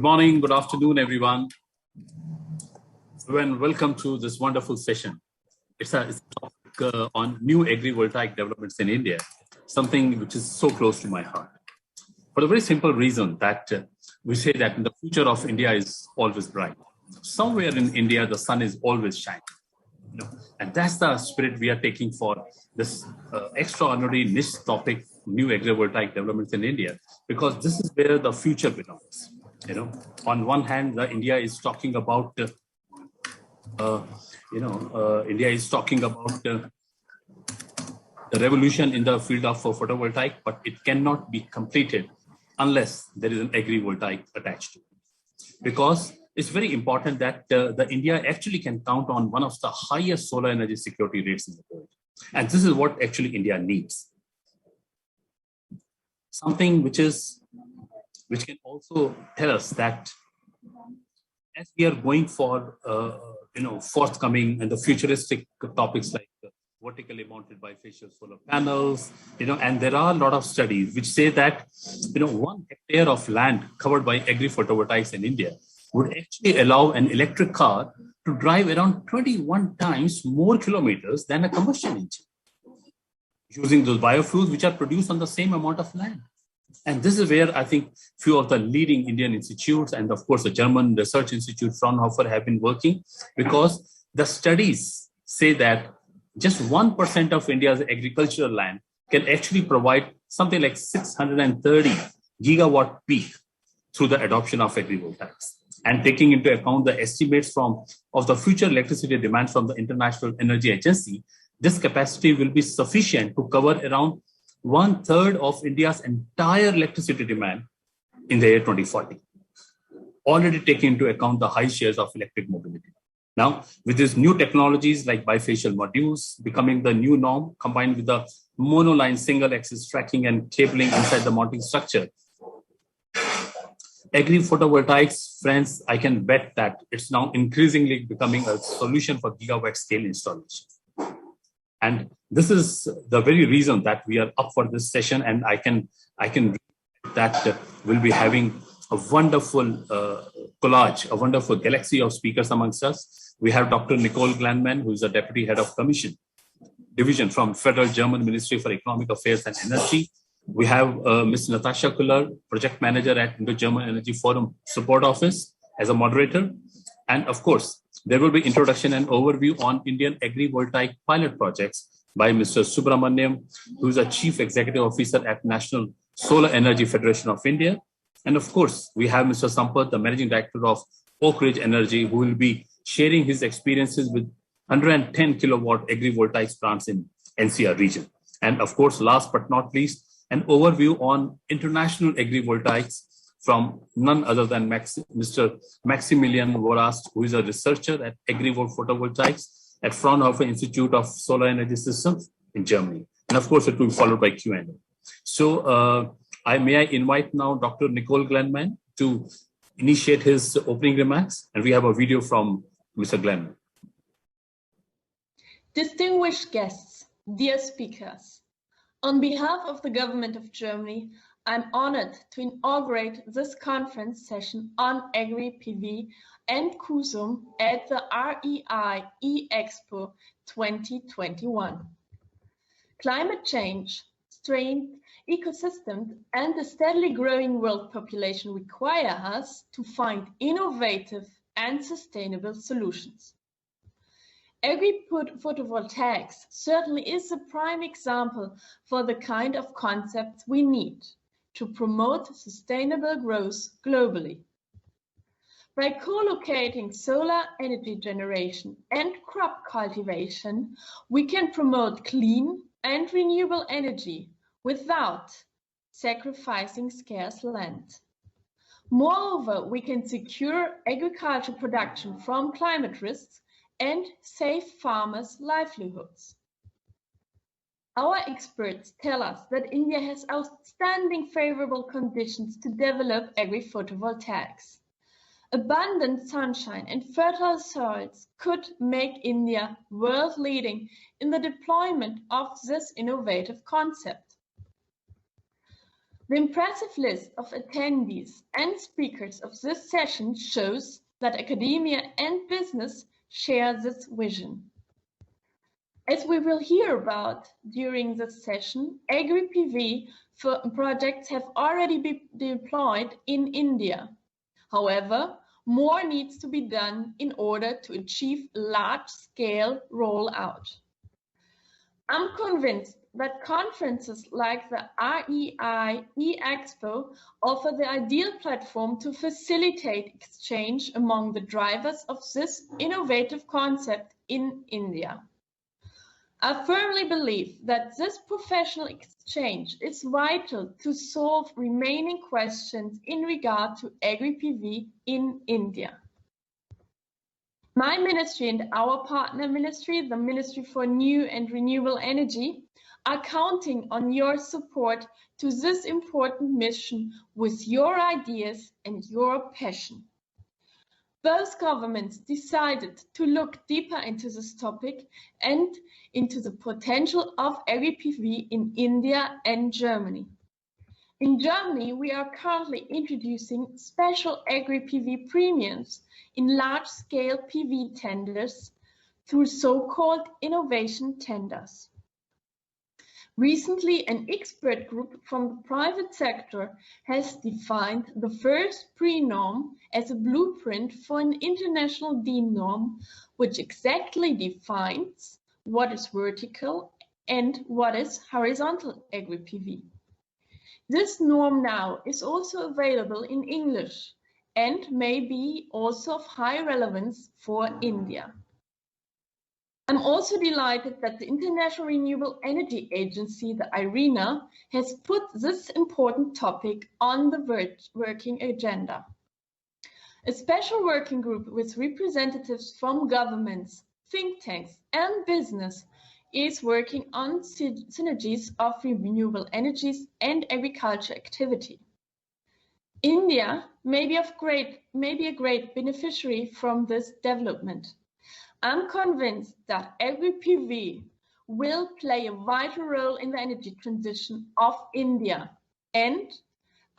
Good morning, good afternoon, everyone. And welcome to this wonderful session. It's a topic on new agrivoltaic developments in India, something which is so close to my heart. For the very simple reason that we say that the future of India is always bright. Somewhere in India, the sun is always shining. And that's the spirit we are taking for this extraordinary niche topic, new agrivoltaic developments in India, because this is where the future belongs. On one hand, India is talking about, India is talking about the revolution in the field of photovoltaic, but it cannot be completed unless there is an agrivoltaic attached to it. Because it's very important that the India actually can count on one of the highest solar energy security rates in the world. And this is what actually India needs. Something which can also tell us that as we are going for, forthcoming and the futuristic topics like vertically mounted bifacial solar panels, and there are a lot of studies which say that, 1 hectare of land covered by agri-photovoltaics in India would actually allow an electric car to drive around 21 times more kilometers than a combustion engine, using those biofuels which are produced on the same amount of land. And this is where I think few of the leading Indian institutes and of course the German research institute Fraunhofer have been working, because the studies say that just 1% of India's agricultural land can actually provide something like 630 gigawatt peak through the adoption of agrivoltaics. And taking into account the estimates of the future electricity demand from the International Energy Agency, this capacity will be sufficient to cover around 1/3 of India's entire electricity demand in the year 2040, already taking into account the high shares of electric mobility. Now, with these new technologies like bifacial modules becoming the new norm, combined with the monoline single-axis tracking and cabling inside the mounting structure, agri-photovoltaics, friends, I can bet that it's now increasingly becoming a solution for gigawatt scale installation. And this is the very reason that we are up for this session. And I can that we'll be having a wonderful collage, a wonderful galaxy of speakers amongst us. We have Dr. Nicole Glanman, who is the Deputy Head of Commission Division from Federal German Ministry for Economic Affairs and Energy. We have Ms. Natasha Kuller, Project Manager at Indo-German Energy Forum Support Office as a moderator. And of course, there will be introduction and overview on Indian agrivoltaic pilot projects by Mr. Subramaniam, who is a Chief Executive Officer at National Solar Energy Federation of India. And of course, we have Mr. Sampath, the Managing Director of Oak Ridge Energy, who will be sharing his experiences with 110 kilowatt agrivoltaics plants in NCR region. And of course, last but not least, an overview on international agrivoltaics from none other than Mr. Maximilian Vorast, who is a researcher at agri-photovoltaics at Fraunhofer Institute of Solar Energy Systems in Germany. And of course, it will be followed by Q&A. So may I invite now Dr. Nicole Glanman to initiate his opening remarks. And we have a video from Mr. Glanman. Distinguished guests, dear speakers, on behalf of the government of Germany, I'm honored to inaugurate this conference session on Agri-PV and CUSUM at the REI E-Expo 2021. Climate change, strained ecosystems, and the steadily growing world population require us to find innovative and sustainable solutions. Agri-photovoltaics certainly is a prime example for the kind of concepts we need to promote sustainable growth globally. By co-locating solar energy generation and crop cultivation, we can promote clean and renewable energy without sacrificing scarce land. Moreover, we can secure agricultural production from climate risks and save farmers' livelihoods. Our experts tell us that India has outstanding favorable conditions to develop agri-photovoltaics. Abundant sunshine and fertile soils could make India world-leading in the deployment of this innovative concept. The impressive list of attendees and speakers of this session shows that academia and business share this vision. As we will hear about during this session, agri-PV projects have already been deployed in India. However, more needs to be done in order to achieve large-scale rollout. I'm convinced that conferences like the REI e-Expo offer the ideal platform to facilitate exchange among the drivers of this innovative concept in India. I firmly believe that this professional exchange is vital to solve remaining questions in regard to agri-PV in India. My ministry and our partner ministry, the Ministry for New and Renewable Energy, are counting on your support to this important mission with your ideas and your passion. Both governments decided to look deeper into this topic and into the potential of agri-PV in India and Germany. In Germany, we are currently introducing special agri-PV premiums in large-scale PV tenders through so-called innovation tenders. Recently, an expert group from the private sector has defined the first pre-norm as a blueprint for an international DIN norm, which exactly defines what is vertical and what is horizontal agri-PV. This norm now is also available in English and may be also of high relevance for India. I'm also delighted that the International Renewable Energy Agency, the IRENA, has put this important topic on the working agenda. A special working group with representatives from governments, think tanks, and business is working on synergies of renewable energies and agriculture activity. India may be a great beneficiary from this development. I'm convinced that agri-PV will play a vital role in the energy transition of India, and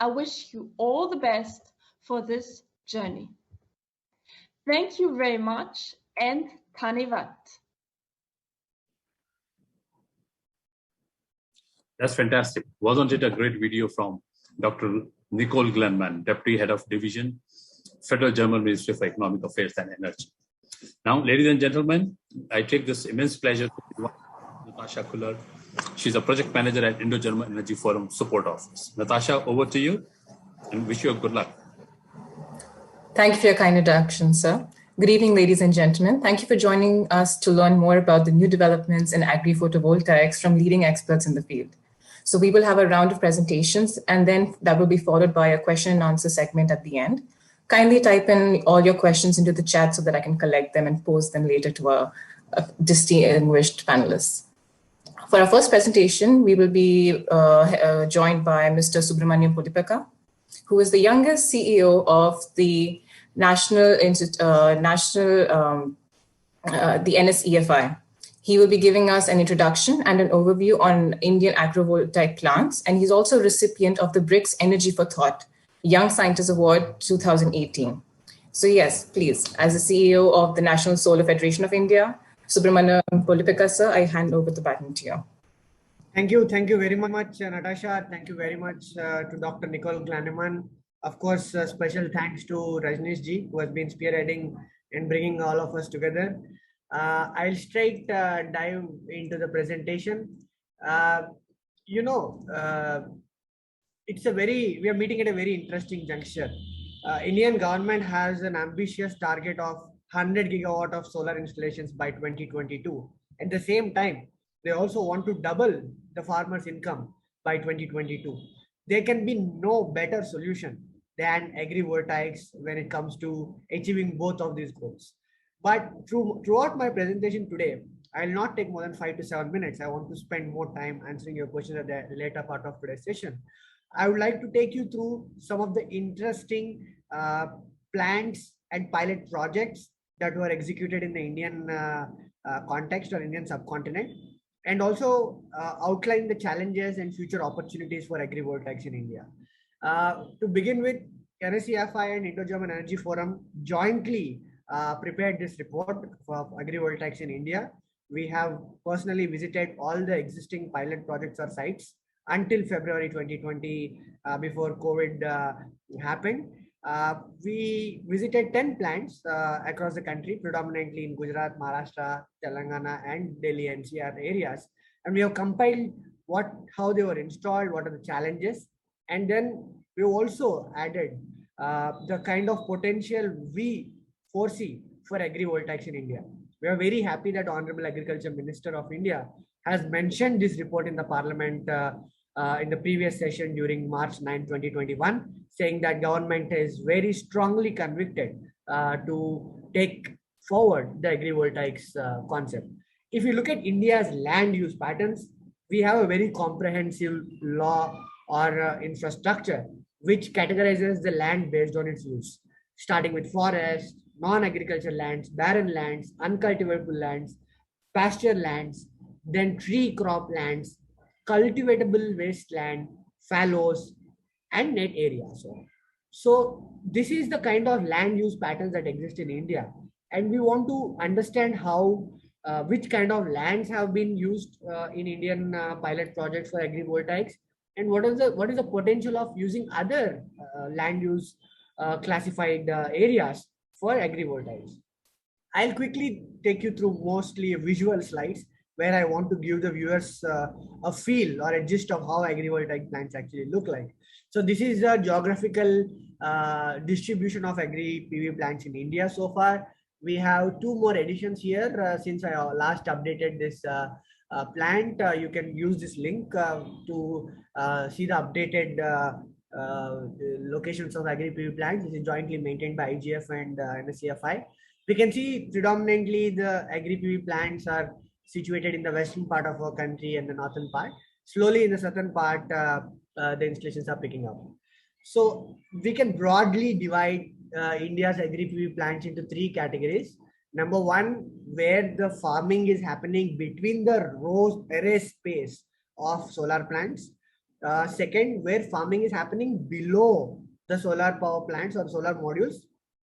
I wish you all the best for this journey. Thank you very much, and Dhanyavad. That's fantastic. Wasn't it a great video from Dr. Nicole Glenman, Deputy Head of Division, Federal German Ministry for Economic Affairs and Energy. Now, ladies and gentlemen, I take this immense pleasure to invite Natasha Kuller. She's a project manager at Indo-German Energy Forum Support Office. Natasha, over to you, and wish you good luck. Thank you for your kind introduction, sir. Good evening, ladies and gentlemen. Thank you for joining us to learn more about the new developments in agri-photovoltaics from leading experts in the field. So we will have a round of presentations, and then that will be followed by a question and answer segment at the end. Kindly type in all your questions into the chat so that I can collect them and pose them later to our distinguished panelists. For our first presentation, we will be joined by Mr. Subramaniam Polipekka, who is the youngest CEO of the the NSEFI. He will be giving us an introduction and an overview on Indian agrivoltaic plants, and he's also a recipient of the BRICS Energy for Thought Young Scientist Award 2018. So yes, please, as the CEO of the National Solar Federation of India, Subramaniam Polipekka, sir, I hand over the baton to you. Thank you very much, Natasha. Thank you very much to Dr. Nicole Glenman. Of course, special thanks to Rajneesh ji, who has been spearheading and bringing all of us together. I'll straight dive into the presentation. We are meeting at a very interesting juncture. Indian government has an ambitious target of 100 gigawatt of solar installations by 2022. At the same time, they also want to double the farmers' income by 2022. There can be no better solution than agrivoltaics when it comes to achieving both of these goals. But throughout my presentation today, I will not take more than 5 to 7 minutes. I want to spend more time answering your questions at the later part of today's session. I would like to take you through some of the interesting plans and pilot projects that were executed in the Indian context or Indian subcontinent. and also outline the challenges and future opportunities for agrivoltaics in India. To begin with, NSCFI and Indo-German Energy Forum jointly prepared this report for agrivoltaics in India. We have personally visited all the existing pilot projects or sites until February 2020, before COVID happened. We visited 10 plants across the country, predominantly in Gujarat, Maharashtra, Telangana, and Delhi NCR areas. And we have compiled how they were installed, what are the challenges, and then we also added the kind of potential we foresee for agrivoltaics in India. We are very happy that Honorable Agriculture Minister of India has mentioned this report in the Parliament in the previous session during March 9, 2021, saying that government is very strongly convicted to take forward the agrivoltaics concept. If you look at India's land use patterns, we have a very comprehensive law or infrastructure which categorizes the land based on its use, starting with forest, non-agricultural lands, barren lands, uncultivable lands, pasture lands, then tree crop lands, cultivatable wasteland, fallows, and net area. So this is the kind of land use patterns that exist in India, and we want to understand how which kind of lands have been used in Indian pilot projects for agrivoltaics, and what is the potential of using other land use classified areas for agrivoltaics. I'll quickly take you through mostly visual slides where I want to give the viewers a feel or a gist of how agrivoltaic plants actually look like. So this is a geographical distribution of agri PV plants in India so far. We have 2 more editions here since I last updated this plant. You can use this link to see the updated locations of agri PV plants. This is jointly maintained by IGF and NSCFI. We can see predominantly the agri PV plants are situated in the western part of our country and the northern part. Slowly in the southern part, the installations are picking up. So we can broadly divide India's agri PV plants into 3 categories. Number 1, where the farming is happening between the array space of solar plants. Second, where farming is happening below the solar power plants or solar modules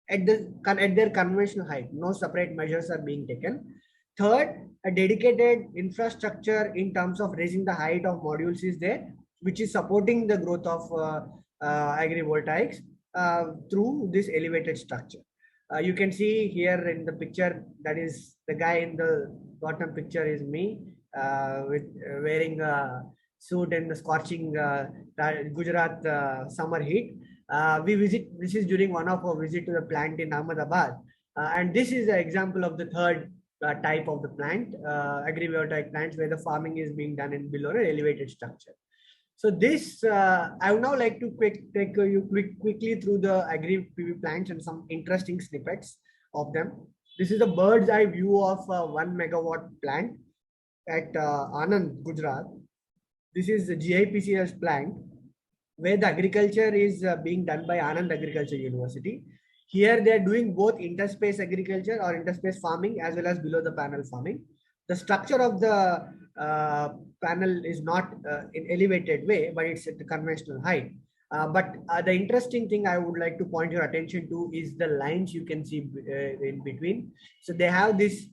at their conventional height. No separate measures are being taken. Third, a dedicated infrastructure in terms of raising the height of modules is there, which is supporting the growth of agrivoltaics through this elevated structure. You can see here in the picture, that is the guy in the bottom picture is me with wearing a suit in the scorching Gujarat summer heat. This is during one of our visit to the plant in Ahmedabad. And this is an example of the third type of the plant, agrivoltaic plants, where the farming is being done in below an elevated structure. So this, I would now like to take you quickly through the agri PV plants and some interesting snippets of them. This is a bird's eye view of a 1 megawatt plant at Anand, Gujarat. This is the GIPCL's plant where the agriculture is being done by Anand Agriculture University. Here they are doing both interspace agriculture or interspace farming as well as below the panel farming. The structure of the panel is not in elevated way, but it's at the conventional height. But the interesting thing I would like to point your attention to is the lines you can see in between. So they have this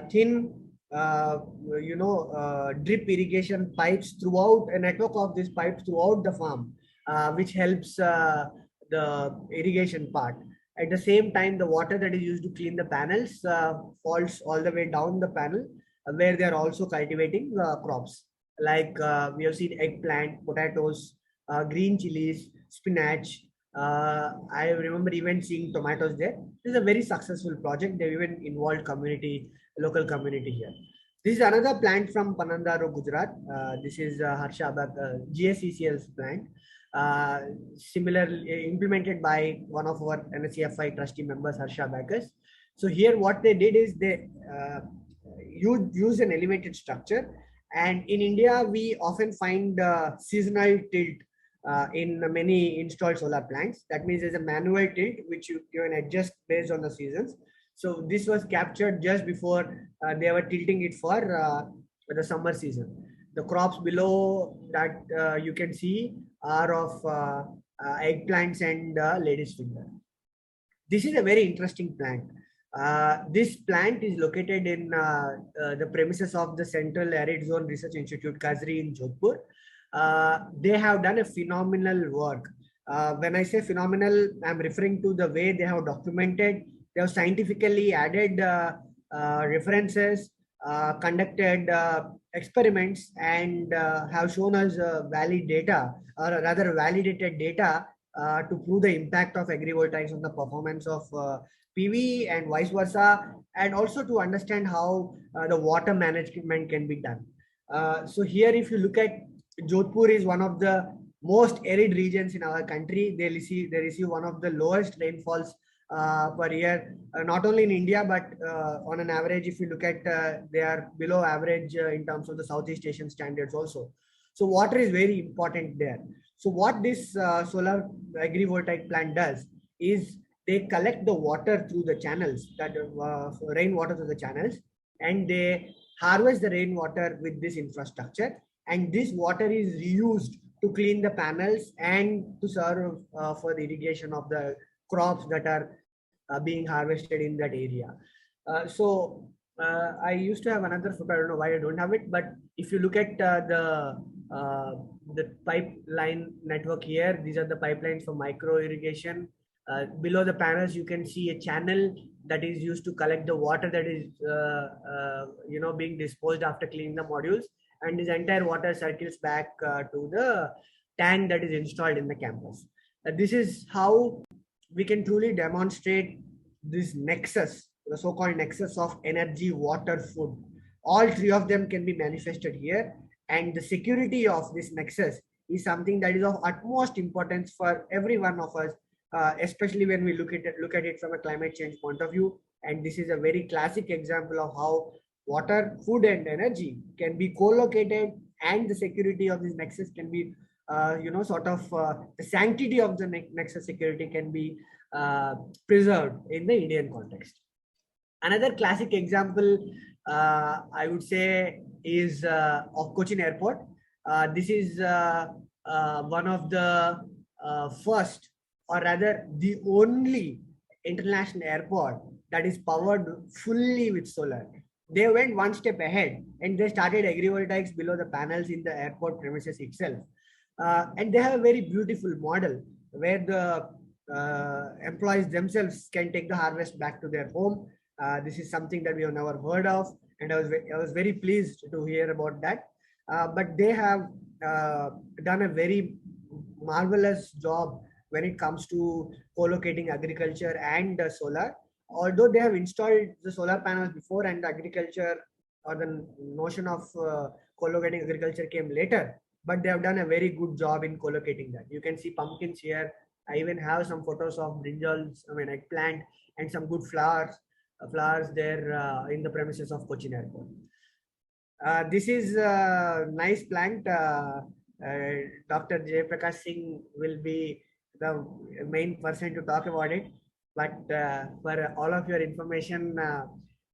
thin, drip irrigation pipes throughout, a network of these pipes throughout the farm, which helps the irrigation part. At the same time, the water that is used to clean the panels falls all the way down the panel, where they are also cultivating crops. Like we have seen eggplant, potatoes, green chilies, spinach. I remember even seeing tomatoes there. This is a very successful project. They even involved local community here. This is another plant from Panandaro, Gujarat. This is GSECL's plant. Similarly implemented by one of our NSCFI trustee members, Harsha Bacchus. So here what they did is they use an elevated structure, and in India we often find seasonal tilt in many installed solar plants. That means there's a manual tilt which you can adjust based on the seasons. So this was captured just before they were tilting it for the summer season. The crops below that you can see are of eggplants and lady's finger. This is a very interesting plant. This plant is located in the premises of the Central Arid Zone Research Institute, Kazri in Jodhpur. They have done a phenomenal work. When I say phenomenal, I'm referring to the way they have documented. They have scientifically added references, conducted experiments, and have shown us valid data, or rather validated data to prove the impact of agrivoltaics on the performance of PV and vice versa, and also to understand how the water management can be done. So here, if you look at Jodhpur, is one of the most arid regions in our country. They receive one of the lowest rainfalls per year, not only in India, but on an average, if you look at, they are below average in terms of the Southeast Asian standards also. So water is very important there. So what this solar agrivoltaic plant does is they collect the water through the channels, that rainwater through the channels, and they harvest the rainwater with this infrastructure. And this water is reused to clean the panels and to serve for the irrigation of the crops that are being harvested in that area. I used to have another photo. I don't know why I don't have it, but if you look at the pipeline network here, these are the pipelines for micro irrigation. Below the panels, you can see a channel that is used to collect the water that is being disposed after cleaning the modules, and this entire water circles back to the tank that is installed in the campus. This is how we can truly demonstrate this nexus, the so-called nexus of energy, water, food. All three of them can be manifested here, and the security of this nexus is something that is of utmost importance for every one of us, especially when we look at it from a climate change point of view. And this is a very classic example of how water, food, and energy can be co-located, and the security of this nexus can be, the sanctity of the nexus security can be preserved in the Indian context. Another classic example, I would say, is of Cochin Airport. This is one of the first, or rather the only international airport that is powered fully with solar. They went one step ahead and they started agrivoltaics below the panels in the airport premises itself. And they have a very beautiful model where the employees themselves can take the harvest back to their home. This is something that we have never heard of, and I was very pleased to hear about that. But they have done a very marvelous job when it comes to co-locating agriculture and solar. Although they have installed the solar panels before, and the agriculture, or the notion of co-locating agriculture came later, but they have done a very good job in co-locating that. You can see pumpkins here. I even have some photos of brinjals, eggplant, and some good flowers there in the premises of Cochin Airport. This is a nice plant. Dr. Jay Prakash Singh will be the main person to talk about it. But for all of your information,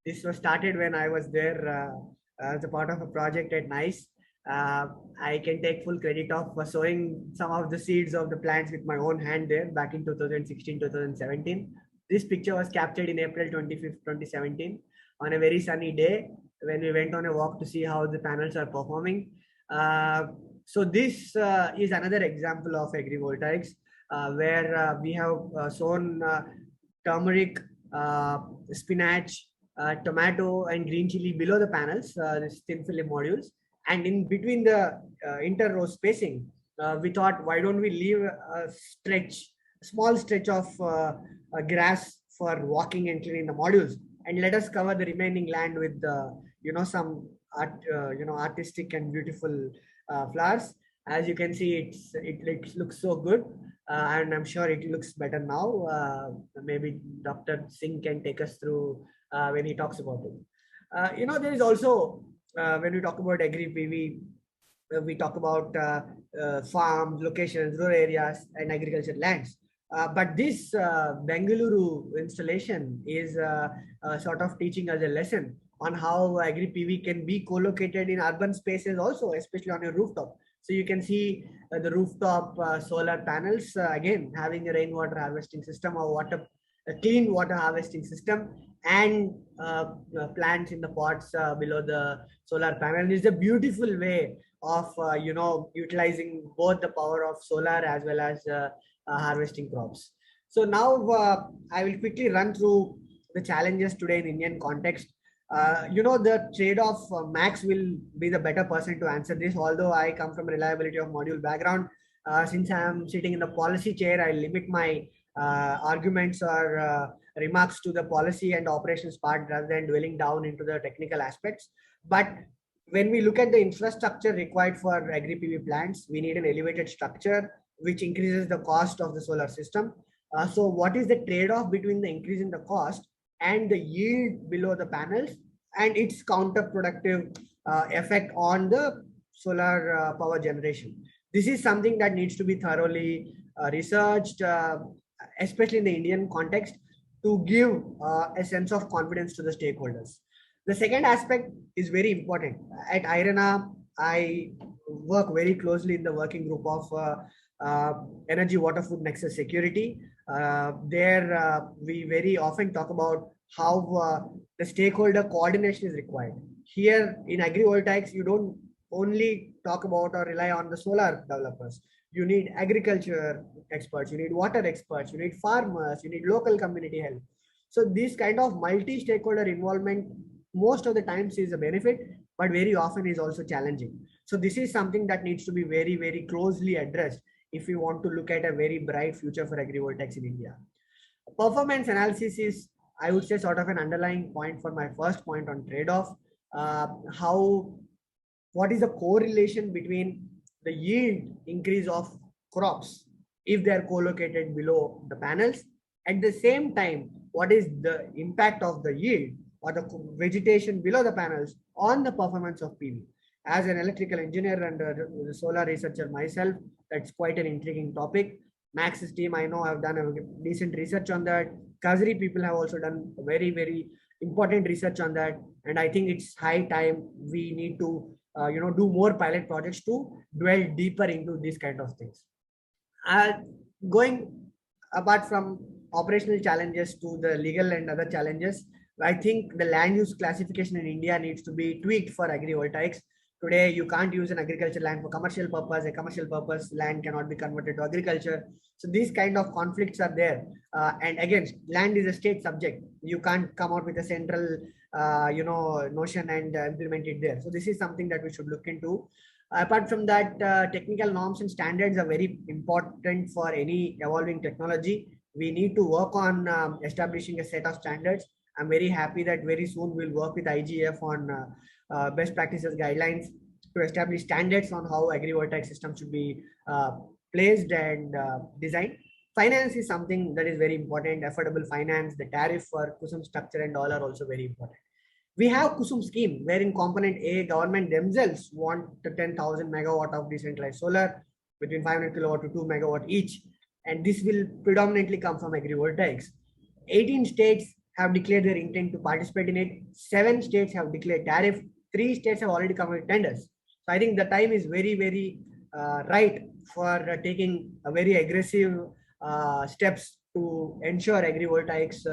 this was started when I was there as a part of a project at NICE. I can take full credit of sowing some of the seeds of the plants with my own hand there back in 2016-2017. This picture was captured in April 25th, 2017 on a very sunny day when we went on a walk to see how the panels are performing. So this is another example of agrivoltaics where we have sown turmeric, spinach, tomato, and green chili below the panels, this thin film modules. And in between the inter-row spacing, we thought, why don't we leave a small stretch of grass for walking and cleaning the modules, and let us cover the remaining land with some artistic and beautiful flowers. As you can see, it looks so good, and I'm sure it looks better now. Maybe Dr. Singh can take us through when he talks about it. There is also, when we talk about agri-PV, we talk about farms, locations, rural areas, and agriculture lands. But this Bengaluru installation is sort of teaching us a lesson on how agri PV can be co-located in urban spaces also, especially on your rooftop. So you can see the rooftop solar panels, again, having a rainwater harvesting system or a clean water harvesting system, and plants in the pots below the solar panel. Is a beautiful way of utilizing both the power of solar as well as harvesting crops. So now I will quickly run through the challenges today in Indian context. The trade-off, Max will be the better person to answer this, although I come from reliability of module background. Since I am sitting in the policy chair, I limit my arguments or remarks to the policy and operations part rather than dwelling down into the technical aspects. But when we look at the infrastructure required for agri PV plants, we need an elevated structure which increases the cost of the solar system. So what is the trade-off between the increase in the cost and the yield below the panels and its counterproductive effect on the solar power generation? This is something that needs to be thoroughly researched, especially in the Indian context, to give a sense of confidence to the stakeholders. The second aspect is very important. At IRENA, I work very closely in the working group of energy, water, food nexus security. There we very often talk about how the stakeholder coordination is required. Here in agrivoltaics, you don't only talk about or rely on the solar developers. You need agriculture experts, you need water experts, you need farmers, you need local community help. So this kind of multi-stakeholder involvement most of the times is a benefit, but very often is also challenging. So this is something that needs to be very, very closely addressed if we want to look at a very bright future for agrivoltaics in India. Performance analysis is, I would say, sort of an underlying point for my first point on trade-off. What is the correlation between the yield increase of crops if they are co-located below the panels? At the same time, what is the impact of the yield or the vegetation below the panels on the performance of PV? As an electrical engineer and a solar researcher myself, that's quite an intriguing topic. Max's team, I know, have done a decent research on that. Kazari people have also done very, very important research on that. And I think it's high time we need to, do more pilot projects to dwell deeper into these kind of things. Going apart from operational challenges to the legal and other challenges, I think the land use classification in India needs to be tweaked for agrivoltaics. Today, you can't use an agricultural land for commercial purpose. A commercial purpose land cannot be converted to agriculture. So these kind of conflicts are there. And again, land is a state subject. You can't come out with a central, notion and implement it there. So this is something that we should look into. Apart from that, technical norms and standards are very important for any evolving technology. We need to work on establishing a set of standards. I'm very happy that very soon we'll work with IGF on best practices guidelines to establish standards on how agrivoltaic systems should be placed and designed. Finance is something that is very important. Affordable finance, the tariff for KUSUM structure and all are also very important. We have KUSUM scheme wherein component A, government themselves want 10,000 megawatt of decentralized solar between 500 kilowatt to 2 megawatt each. And this will predominantly come from agrivoltaics. 18 states have declared their intent to participate in it. 7 states have declared tariff. 3 states have already come with tenders. So I think the time is very, very right for taking a very aggressive steps to ensure agrivoltaics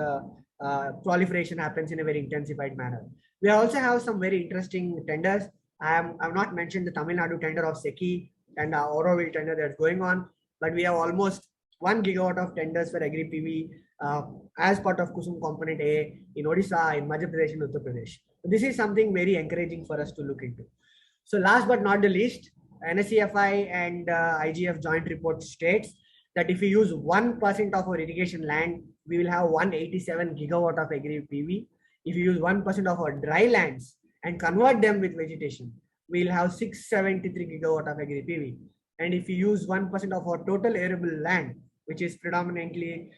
proliferation happens in a very intensified manner. We also have some very interesting tenders. I've not mentioned the Tamil Nadu tender of SECI and Auroville tender that's going on, but we have almost 1 gigawatt of tenders for agri PV as part of KUSUM component A in Odisha, in Madhya Pradesh, and Uttar Pradesh. So this is something very encouraging for us to look into. So last but not the least, NSCFI and IGF joint report states that if we use 1% of our irrigation land, we will have 187 gigawatt of agri PV. If you use 1% of our dry lands and convert them with vegetation, we will have 673 gigawatt of agri PV. And if you use 1% of our total arable land, which is predominantly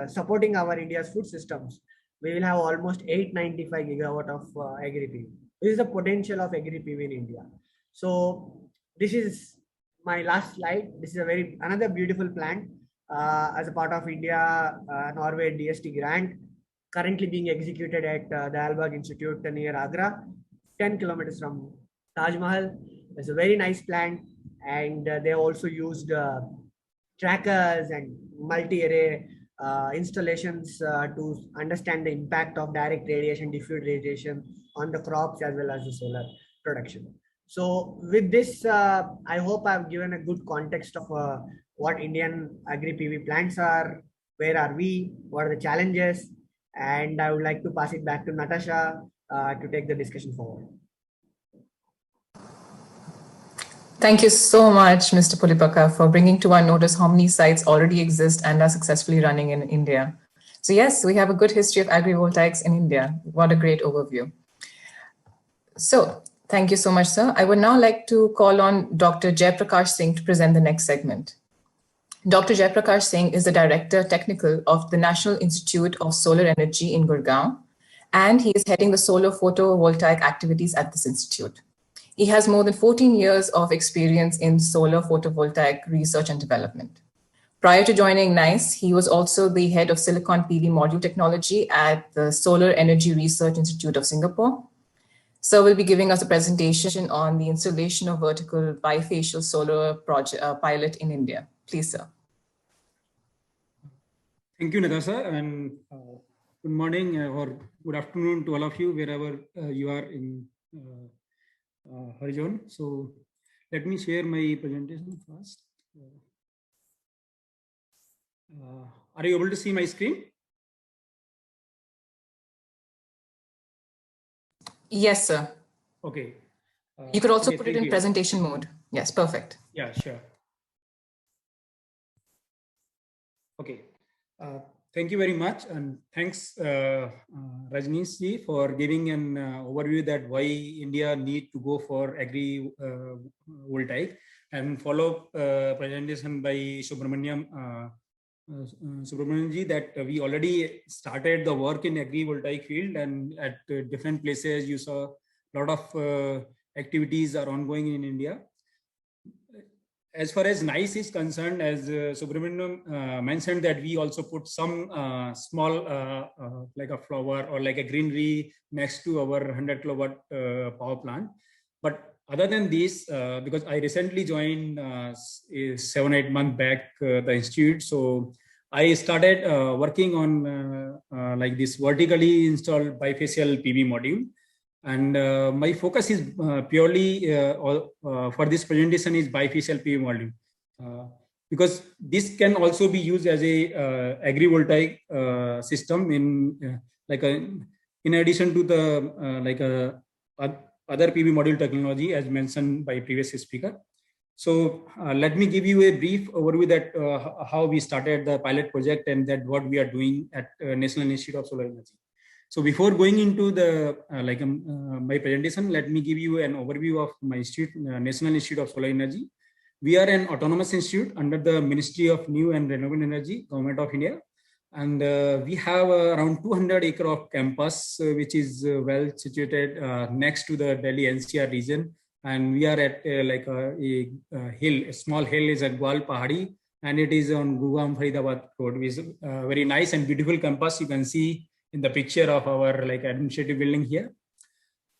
supporting our India's food systems, we will have almost 895 gigawatt of agri PV. This is the potential of agri PV in India. So this is my last slide. This is another beautiful plant as a part of India Norway DST grant. currently being executed at the Dalbagh Institute near Agra, 10 kilometers from Taj Mahal. It's a very nice plant, and they also used trackers and multi-array installations to understand the impact of direct radiation, diffuse radiation on the crops as well as the solar production. So with this, I hope I've given a good context of what Indian agri-PV plants are, where are we, what are the challenges, and I would like to pass it back to Natasha to take the discussion forward. Thank you so much, Mr. Pulipaka, for bringing to our notice how many sites already exist and are successfully running in India. So yes, we have a good history of agrivoltaics in India. What a great overview. So thank you so much, sir. I would now like to call on Dr. Jaiprakash Singh to present the next segment. Dr. Jaiprakash Singh is the Director Technical of the National Institute of Solar Energy in Gurgaon, and he is heading the solar photovoltaic activities at this institute. He has more than 14 years of experience in solar photovoltaic research and development. Prior to joining NICE, he was also the head of silicon PV module technology at the Solar Energy Research Institute of Singapore. Sir will be giving us a presentation on the installation of vertical bifacial solar project pilot in India. Please, sir. Thank you, Natasha, and good morning or good afternoon to all of you, wherever you are in horizon. So let me share my presentation first. Are you able to see my screen? Yes, sir. Okay. You could also okay, put it in presentation mode. Yes, perfect. Yeah, sure. Okay. Thank you very much, and thanks Rajneesh ji for giving an overview that why India need to go for agri voltaic, and follow presentation by Subramaniam ji that we already started the work in agri voltaic field, and at different places you saw a lot of activities are ongoing in India. As far as NICE is concerned, as Subramaniam mentioned, that we also put some small like a flower or like a greenery next to our 100 kilowatt power plant. But other than this, because I recently joined 7-8 months back the institute, so I started working on like this vertically installed bifacial PV module. And my focus is purely for this presentation is bifacial PV module, because this can also be used as a agrivoltaic system in like a, in addition to the like a other PV module technology as mentioned by previous speaker. So let me give you a brief overview that how we started the pilot project and that what we are doing at National Institute of Solar Energy. So before going into the my presentation, let me give you an overview of my institute, National Institute of Solar Energy. We are an autonomous institute under the Ministry of New and Renewable Energy, Government of India. And we have around 200 acres of campus, which is well situated next to the Delhi NCR region. And we are at like a hill, a small hill is at Gwal Pahadi, and it is on Gurgaon Faridabad Road, which is a very nice and beautiful campus. You can see in the picture of our like administrative building here.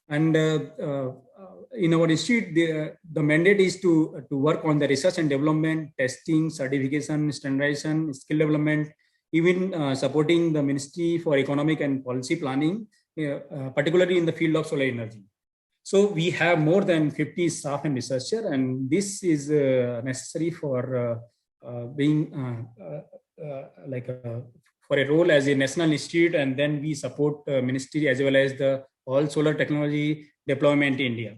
And in our institute, the mandate is to work on the research and development, testing, certification, standardization, skill development, even supporting the Ministry for Economic and Policy Planning, particularly in the field of solar energy. So we have more than 50 staff and researchers, and this is necessary for being for a role as a national institute, and then we support ministry as well as the all solar technology deployment in India.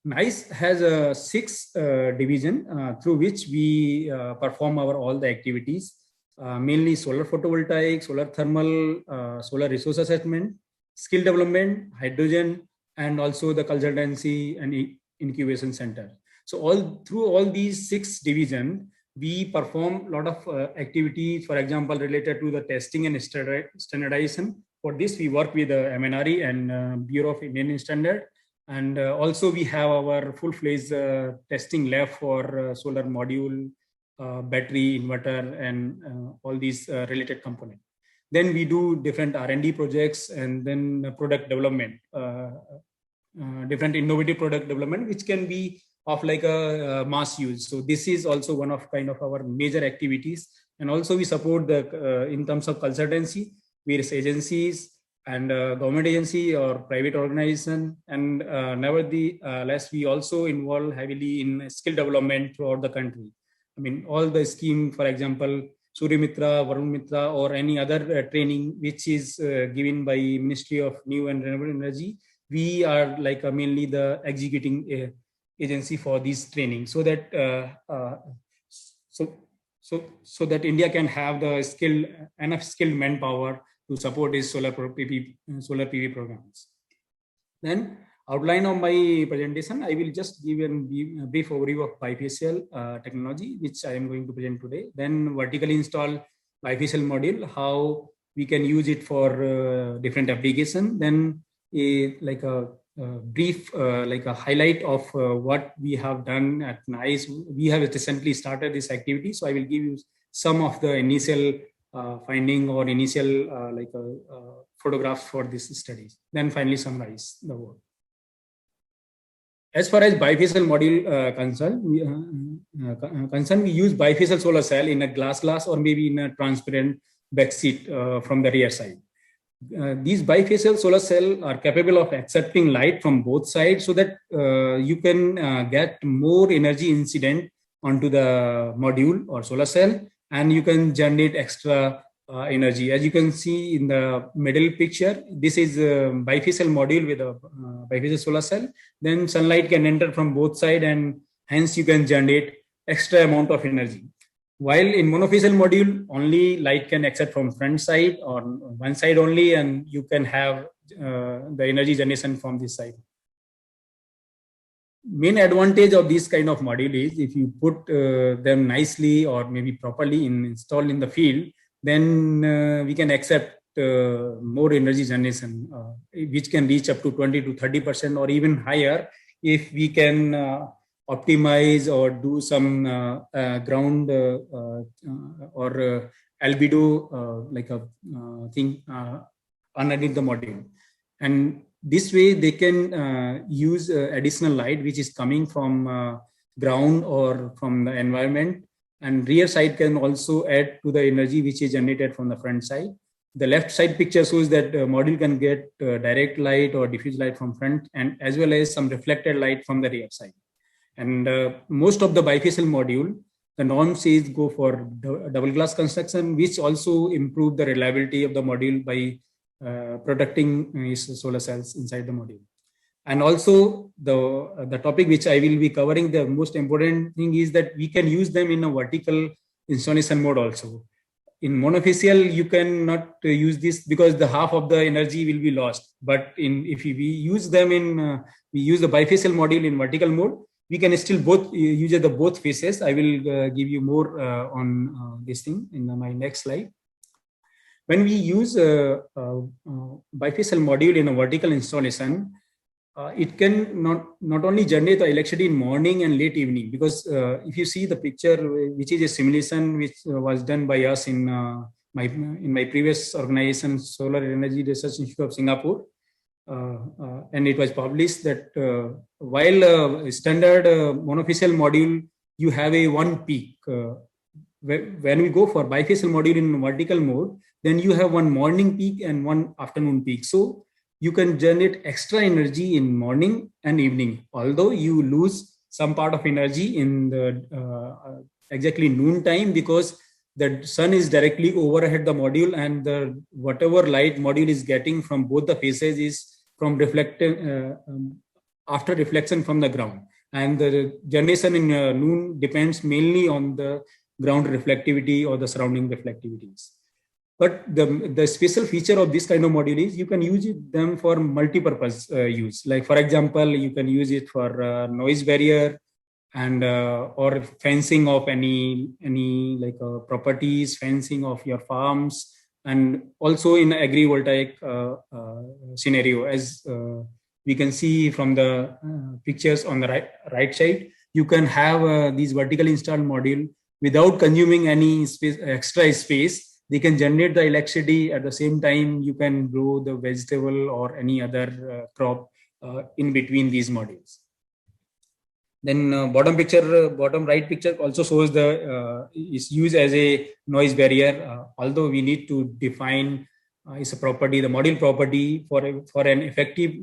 NICE has a 6 division through which we perform our all the activities, mainly solar photovoltaic, solar thermal, solar resource assessment, skill development, hydrogen, and also the consultancy and incubation center. So all through all these 6 divisions, we perform a lot of activities, for example, related to the testing and standardization. For this, we work with the MNRE and Bureau of Indian Standard. And also we have our full-fledged testing lab for solar module, battery, inverter, and all these related components. then we do different R&D projects and then product development, different innovative product development, which can be of like a mass use. So this is also one of kind of our major activities. And also we support the in terms of consultancy, various agencies and government agency or private organization. And nevertheless, we also involve heavily in skill development throughout the country. I mean, all the scheme, for example, Surya Mitra, Varun Mitra, or any other training which is given by Ministry of New and Renewable Energy, we are like mainly the executing agency for this training, so that so that India can have the enough skilled manpower to support its solar PV programs. Then outline of my presentation, I will just give a brief overview of bifacial technology, which I am going to present today. Then vertically install bifacial module, how we can use it for different application. Then like a brief like a highlight of what we have done at NICE. We have recently started this activity, so I will give you some of the initial finding or initial like photographs for this studies. Then finally summarize the work. As far as bifacial module concerned, we use bifacial solar cell in a glass or maybe in a transparent backseat from the rear side. These bifacial solar cells are capable of accepting light from both sides, so that you can get more energy incident onto the module or solar cell, and you can generate extra energy. As you can see in the middle picture, this is a bifacial module with a bifacial solar cell. Then sunlight can enter from both sides, and hence you can generate extra amount of energy. While in monofacial module, only light can accept from front side or one side only, and you can have the energy generation from this side. Main advantage of this kind of module is if you put them nicely or maybe properly installed in the field, then we can accept more energy generation, which can reach up to 20 to 30% or even higher if we can optimize or do some ground or albedo like a thing underneath the module. And this way they can use additional light which is coming from ground or from the environment, and rear side can also add to the energy which is generated from the front side. The left side picture shows that module can get direct light or diffuse light from front, and as well as some reflected light from the rear side. And most of the bifacial module, the norm says go for double glass construction, which also improve the reliability of the module by protecting solar cells inside the module. And also the topic which I will be covering, the most important thing is that we can use them in a vertical installation mode also. In monofacial, you cannot use this because the half of the energy will be lost. But if we use them in, we use the bifacial module in vertical mode, we can still use the both faces. I will give you more on this thing in my next slide. When we use bifacial module in a vertical installation, it can not only generate the electricity in morning and late evening, because if you see the picture, which is a simulation which was done by us in my previous organization, Solar Energy Research Institute of Singapore, and it was published that while standard monofacial module, you have a one peak. When we go for bifacial module in vertical mode, then you have one morning peak and one afternoon peak. So you can generate extra energy in morning and evening, although you lose some part of energy in the exactly noon time, because the sun is directly overhead the module, and the whatever light module is getting from both the faces is from after reflection from the ground, and the generation in noon depends mainly on the ground reflectivity or the surrounding reflectivities. But the special feature of this kind of module is you can use them for multi-purpose use. Like for example, you can use it for noise barrier and or fencing of any like properties, fencing of your farms, and also in agrivoltaic scenario. As we can see from the pictures on the right side, you can have these vertically installed module without consuming any extra space. they can generate the electricity. At the same time, you can grow the vegetable or any other crop in between these modules. Then bottom right picture also shows the is used as a noise barrier. Although we need to define is a property, the module property for an effective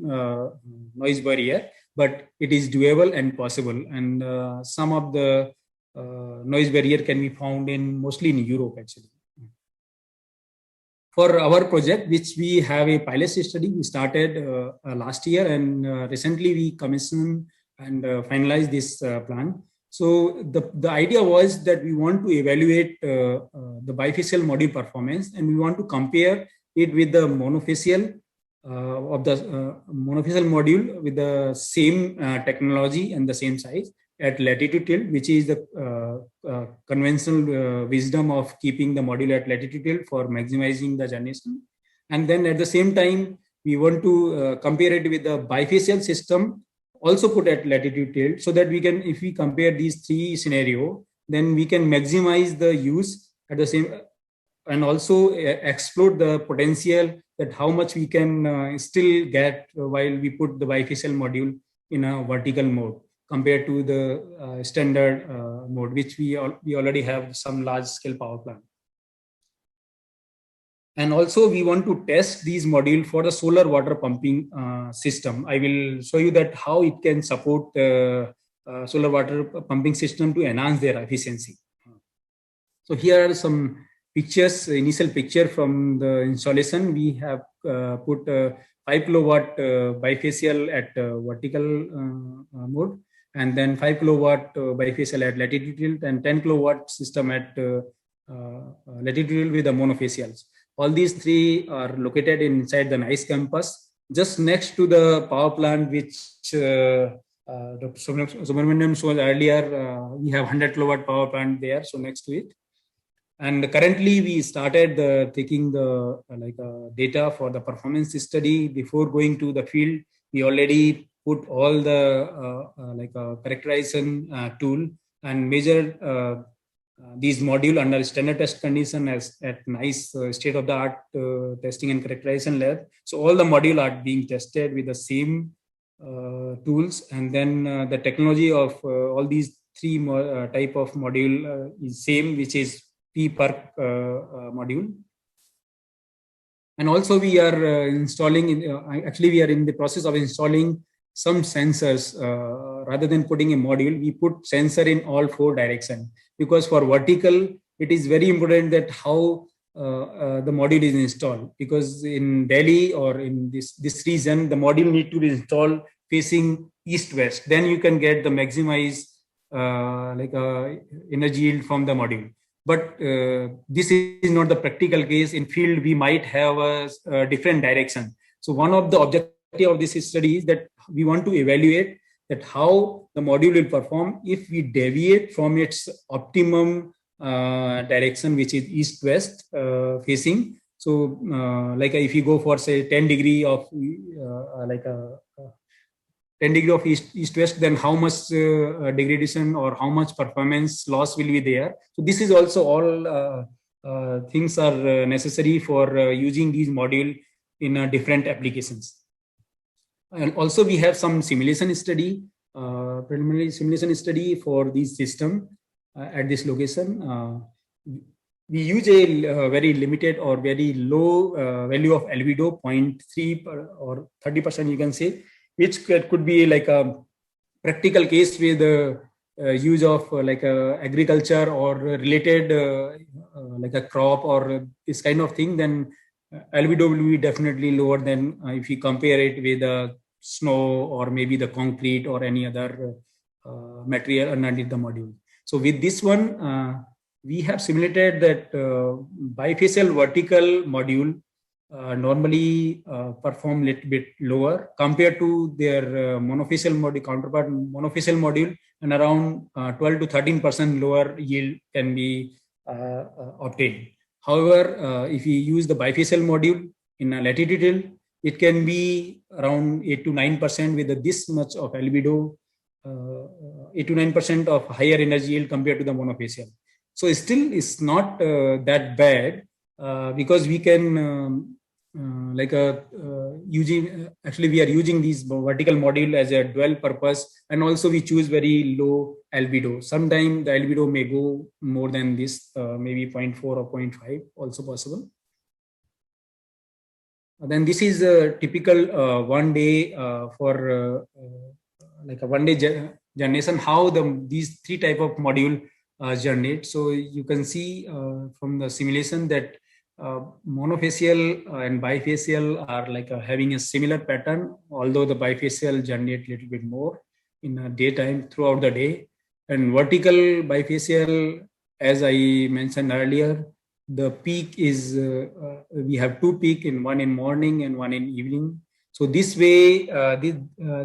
noise barrier, but it is doable and possible. And some of the noise barrier can be found in mostly in Europe actually. For our project, which we have a pilot study, we started last year, and recently we commissioned and finalized this plan. So the idea was that we want to evaluate the bifacial module performance, and we want to compare it with the monofacial of the monofacial module with the same technology and the same size at latitude tilt, which is the conventional wisdom of keeping the module at latitude tilt for maximizing the generation. And then at the same time, we want to compare it with the bifacial system also put at latitude tilt, so that we can, if we compare these three scenarios, then we can maximize the use at the same, and also explore the potential that how much we can still get while we put the bifacial module in a vertical mode compared to the standard mode, which we already have some large scale power plant. And also we want to test these modules for the solar water pumping system. I will show you that how it can support solar water pumping system to enhance their efficiency. So here are some pictures, initial picture from the installation. We have put 5 kilowatt bifacial at vertical mode, and then 5 kilowatt bifacial at latitude tilt, and 10 kilowatt system at latitude tilt with the monofacials. All these three are located inside the NICE campus, just next to the power plant, which Dr. Subramaniam showed earlier. We have 100 kilowatt power plant there, so next to it. And currently we started taking the data for the performance study. Before going to the field, we already put all the characterization tool and measured these module under standard test condition as at NICE state-of-the-art testing and characterization lab. So all the module are being tested with the same tools, and then the technology of all these three type of module is same, which is P-PERC module. And also we are installing, actually we are in the process of installing some sensors. Rather than putting a module, we put sensor in all 4 directions, because for vertical, it is very important that how the module is installed, because in Delhi or in this region, the module need to be installed facing east-west. Then you can get the maximized energy yield from the module. But this is not the practical case. In field, we might have a different direction. So one of the objectives of this study is that we want to evaluate that how the module will perform if we deviate from its optimum direction, which is east-west facing. So if you go for say 10 degree of 10 degree of east-west, then how much degradation or how much performance loss will be there. So this is also all things are necessary for using these module in different applications. And also we have some simulation study, preliminary simulation study for this system at this location. We use a very limited or very low value of albedo, 0.3 or 30% you can say, which could be like a practical case with the use of agriculture or related like a crop or this kind of thing. Then albedo will be definitely lower than if you compare it with snow or maybe the concrete or any other material underneath the module. So with this one, we have simulated that bifacial vertical module normally perform a little bit lower compared to their monofacial module counterpart monofacial module, and around 12 to 13% lower yield can be obtained. However, if you use the bifacial module in a latitude tilt, it can be around 8 to 9% with this much of albedo, 8 to 9% of higher energy yield compared to the monofacial. So still it's not that bad, because we can actually we are using these vertical module as a dual purpose, and also we choose very low albedo. Sometimes the albedo may go more than this, maybe 0.4 or 0.5 also possible. Then this is a typical one day for like a one day generation, how these three type of module generate. So you can see from the simulation that monofacial and bifacial are like having a similar pattern, although the bifacial generate a little bit more in a daytime throughout the day. And vertical bifacial, as I mentioned earlier, the peak is we have two peak, in one in morning and one in evening. So this way,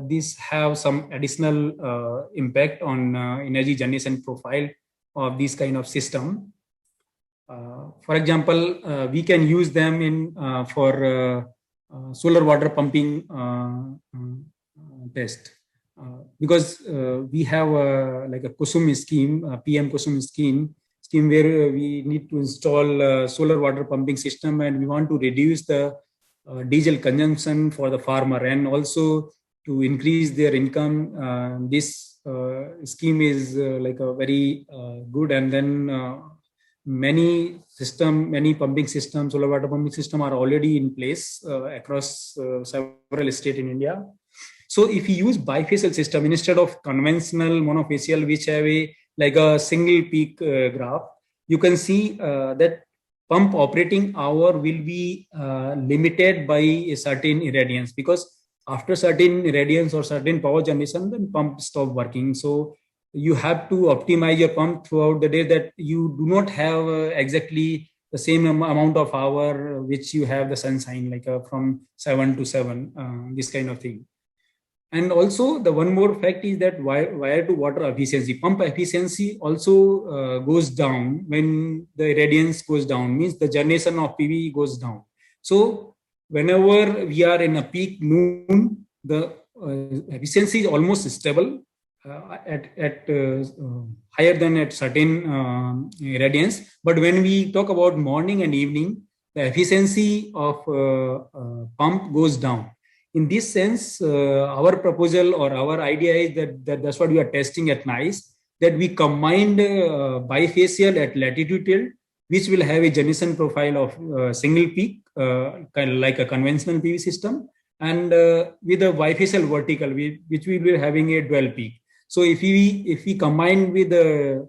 this have some additional impact on energy generation profile of this kind of system. For example, we can use them in for solar water pumping test, because we have like a Kusum scheme, PM Kusum scheme where we need to install solar water pumping system, and we want to reduce the diesel consumption for the farmer and also to increase their income. This scheme is like a very good, and then many pumping systems, solar water pumping system are already in place across several states in India. So if you use bifacial system instead of conventional monofacial, which have like a single peak graph, you can see that pump operating hour will be limited by a certain irradiance, because after certain irradiance or certain power generation, then pump stop working. So you have to optimize your pump throughout the day, that you do not have exactly the same amount of hour which you have the sunshine, like from 7 to 7, this kind of thing. And also the one more fact is that wire to water efficiency, pump efficiency also goes down when the irradiance goes down, means the generation of PV goes down. So whenever we are in a peak noon, the efficiency is almost stable at higher than at certain irradiance. But when we talk about morning and evening, the efficiency of pump goes down. In this sense, our proposal or our idea is that's what we are testing at NICE, that we combined bifacial at latitude tilt, which will have a generation profile of single peak, kind of like a conventional PV system, and with a bifacial vertical, which we will be having a dual peak. So if we combine with the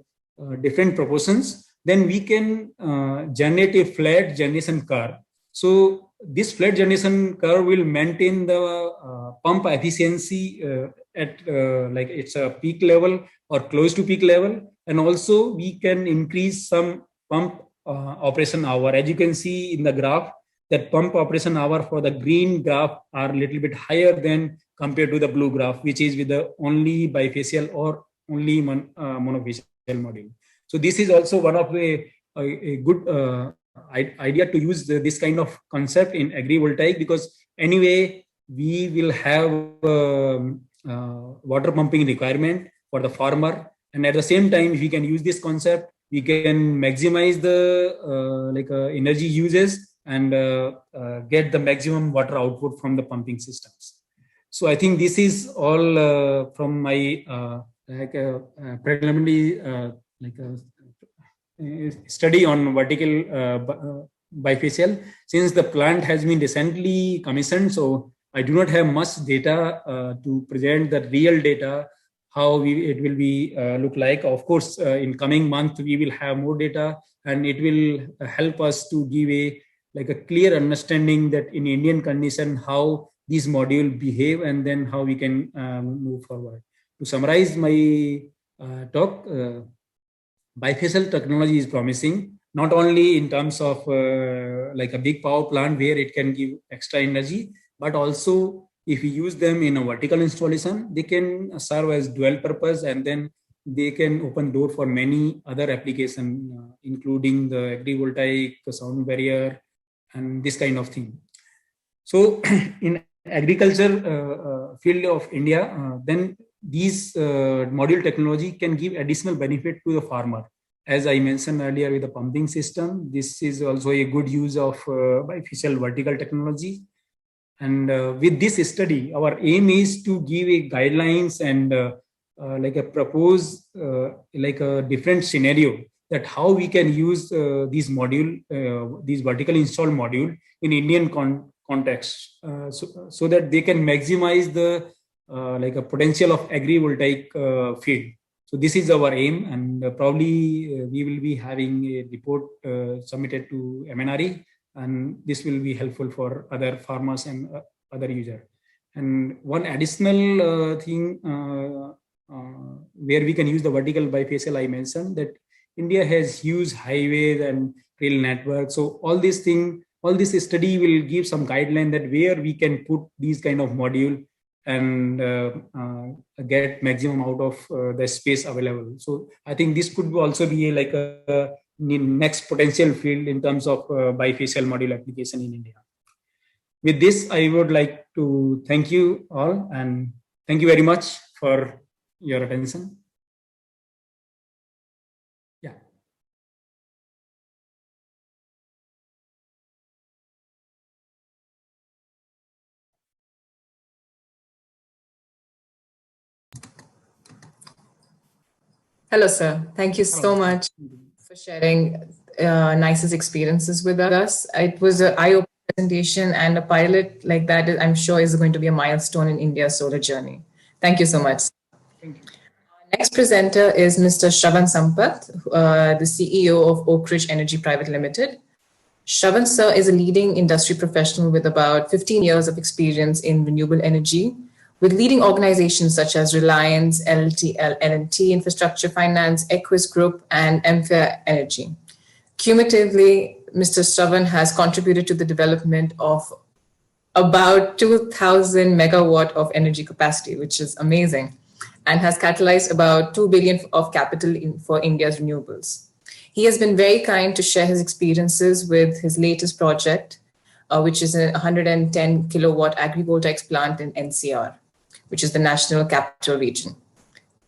different proportions, then we can generate a flat generation curve. So this flat generation curve will maintain the pump efficiency at like it's a peak level or close to peak level, and also we can increase some pump operation hour. As you can see in the graph, that pump operation hour for the green graph are a little bit higher than compared to the blue graph, which is with the only bifacial or only monofacial module. So this is also one of a good idea to use this kind of concept in agrivoltaic, because anyway we will have water pumping requirement for the farmer, and at the same time if we can use this concept, we can maximize the energy uses and get the maximum water output from the pumping systems. So I think this is all from my preliminary study on vertical bifacial. Since the plant has been recently commissioned, so I do not have much data to present the real data, how it will be look like. Of course, in coming month, we will have more data, and it will help us to give a clear understanding that in Indian condition, how these modules behave, and then how we can move forward. To summarize my talk, bifacial technology is promising, not only in terms of like a big power plant where it can give extra energy, but also if we use them in a vertical installation, they can serve as dual purpose, and then they can open door for many other applications, including the agrivoltaic, the sound barrier, and this kind of thing. So in agriculture field of India, then these module technology can give additional benefit to the farmer. as I mentioned earlier with the pumping system, this is also a good use of bifacial vertical technology. And with this study, our aim is to give a guidelines and like a propose like a different scenario that how we can use these vertical installed module in Indian context, so that they can maximize the like a potential of agrivoltaic field. So this is our aim, and probably we will be having a report submitted to MNRE, and this will be helpful for other farmers and other users. And one additional thing where we can use the vertical bifacial, I mentioned that India has huge highways and rail network. So all this study will give some guideline that where we can put these kind of module and get maximum out of the space available. So I think this could also be like a next potential field in terms of bifacial module application in India. With this, I would like to thank you all, and thank you very much for your attention. Yeah. Hello, sir. Thank you so much for sharing nicest experiences with us. It was an eye-opening presentation, and a pilot like that, I'm sure, is going to be a milestone in India's solar journey. Thank you so much. Thank you. Our next presenter is Mr. Shravan Sampath, the CEO of Oak Ridge Energy Private Limited. Shravan, sir, is a leading industry professional with about 15 years of experience in renewable energy, with leading organizations such as Reliance, L&T Infrastructure Finance, Equus Group, and Ampere Energy. Cumulatively, Mr. Shravan has contributed to the development of about 2,000 megawatt of energy capacity, which is amazing, and has catalyzed about 2 billion of capital for India's renewables. He has been very kind to share his experiences with his latest project, which is a 110 kilowatt agrivoltaics plant in NCR, which is the National Capital Region.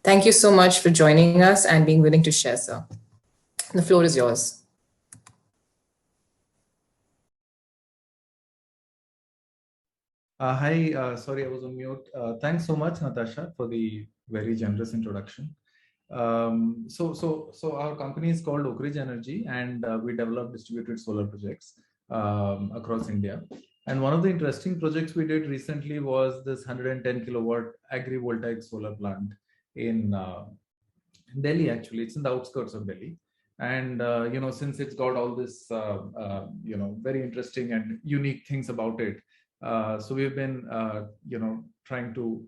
Thank you so much for joining us and being willing to share, sir. The floor is yours. Hi, sorry, I was on mute. Thanks so much, Natasha, for the very generous introduction. So our company is called Oak Ridge Energy, and we develop distributed solar projects across India. And one of the interesting projects we did recently was this 110 kilowatt agrivoltaic solar plant in Delhi. Actually, it's in the outskirts of Delhi. And since it's got all this very interesting and unique things about it, so we've been trying to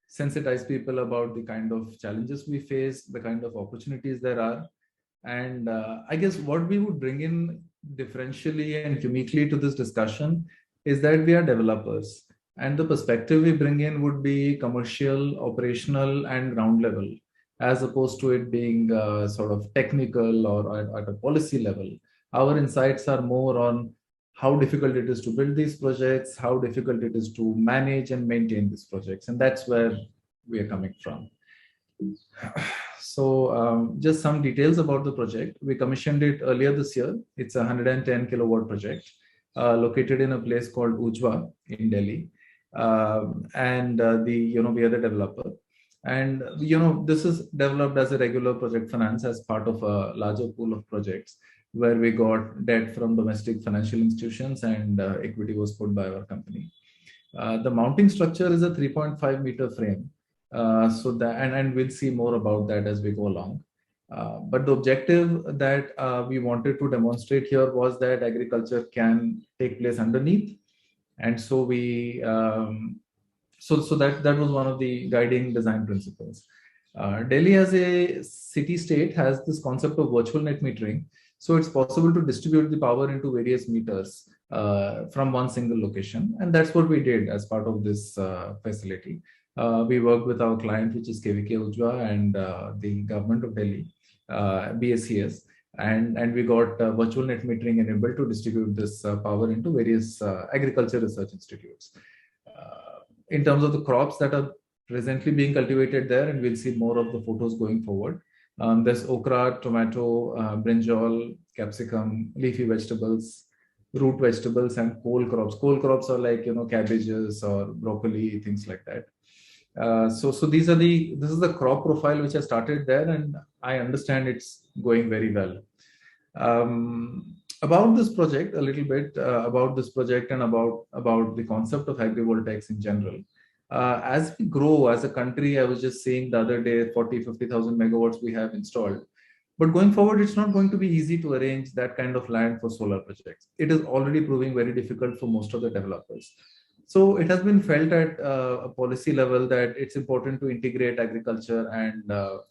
sensitize people about the kind of challenges we face, the kind of opportunities there are. And I guess what we would bring in differentially and uniquely to this discussion is that we are developers, and the perspective we bring in would be commercial, operational, and ground level, as opposed to it being sort of technical or at a policy level. Our insights are more on how difficult it is to build these projects, how difficult it is to manage and maintain these projects. And that's where we are coming from. So just some details about the project. We commissioned it earlier this year. It's a 110 kilowatt project located in a place called Ujwa in Delhi. We are the developer. And this is developed as a regular project finance as part of a larger pool of projects, where we got debt from domestic financial institutions and equity was put by our company. The mounting structure is a 3.5 meter frame. And we'll see more about that as we go along. But the objective that we wanted to demonstrate here was that agriculture can take place underneath. And so we, that was one of the guiding design principles. Delhi as a city state has this concept of virtual net metering. So it's possible to distribute the power into various meters from one single location. And that's what we did as part of this facility. We worked with our client, which is KVK Ujwa, and the government of Delhi, BSES. And we got virtual net metering enabled to distribute this power into various agriculture research institutes. In terms of the crops that are presently being cultivated there, and we'll see more of the photos going forward, There's okra, tomato, brinjal, capsicum, leafy vegetables, root vegetables, and cole crops. Cole crops are like, cabbages or broccoli, things like that. So this is the crop profile which I started there, and I understand it's going very well. About this project, a little bit about this project and about the concept of agrivoltaics in general. As we grow as a country, I was just saying the other day, 50,000 megawatts we have installed. But going forward, it's not going to be easy to arrange that kind of land for solar projects. It is already proving very difficult for most of the developers. So it has been felt at a policy level that it's important to integrate agriculture and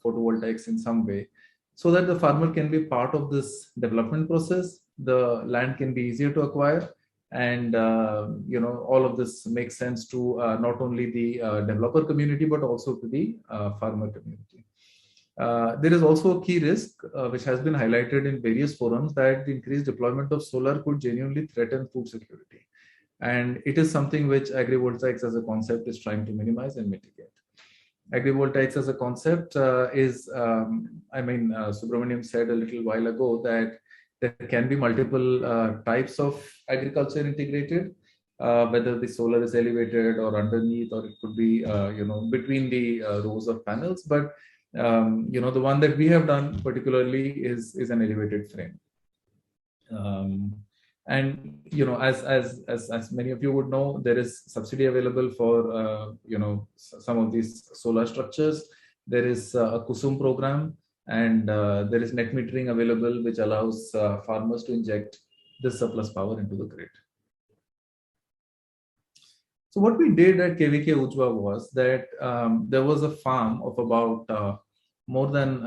photovoltaics in some way, so that the farmer can be part of this development process. The land can be easier to acquire, and all of this makes sense to not only the developer community but also to the farmer community. There is also a key risk which has been highlighted in various forums, that the increased deployment of solar could genuinely threaten food security. And it is something which agrivoltaics as a concept is trying to minimize and mitigate. Agrivoltaics as a concept Subramaniam said a little while ago that there can be multiple types of agriculture integrated, whether the solar is elevated or underneath, or it could be between the rows of panels. But the one that we have done particularly is an elevated frame. And as many of you would know, there is subsidy available for some of these solar structures. There is a KUSUM program, and there is net metering available, which allows farmers to inject this surplus power into the grid. So what we did at KVK Ujva was that there was a farm of about more than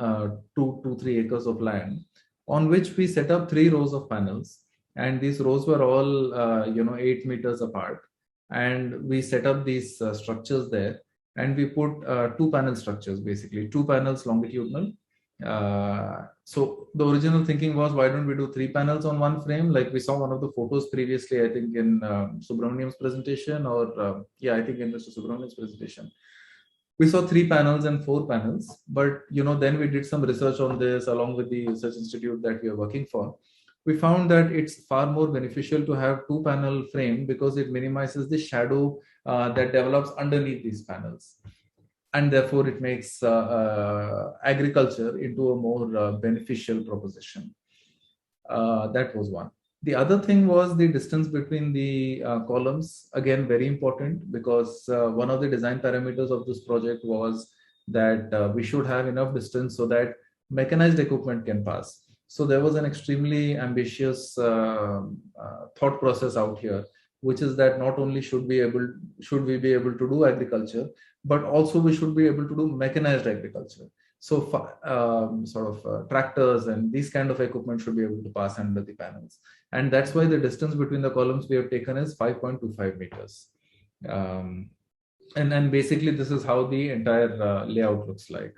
2-3 acres of land, on which we set up 3 rows of panels. And these rows were all 8 meters apart, and we set up these structures there, and we put 2 panel structures, basically 2 panels longitudinal. So the original thinking was, why don't we do 3 panels on one frame? Like we saw one of the photos previously, I think in Subramaniam's presentation, or I think in Mr. Subramaniam's presentation. We saw 3 panels and 4 panels, but then we did some research on this along with the research institute that we are working for. We found that it's far more beneficial to have 2 panel frame, because it minimizes the shadow that develops underneath these panels. And therefore it makes agriculture into a more beneficial proposition. That was one. The other thing was the distance between the columns. Again, very important, because one of the design parameters of this project was that we should have enough distance so that mechanized equipment can pass. So there was an extremely ambitious thought process out here, which is that not only should we be able to do agriculture, but also we should be able to do mechanized agriculture. So tractors and these kind of equipment should be able to pass under the panels. And that's why the distance between the columns we have taken is 5.25 meters. And basically this is how the entire layout looks like.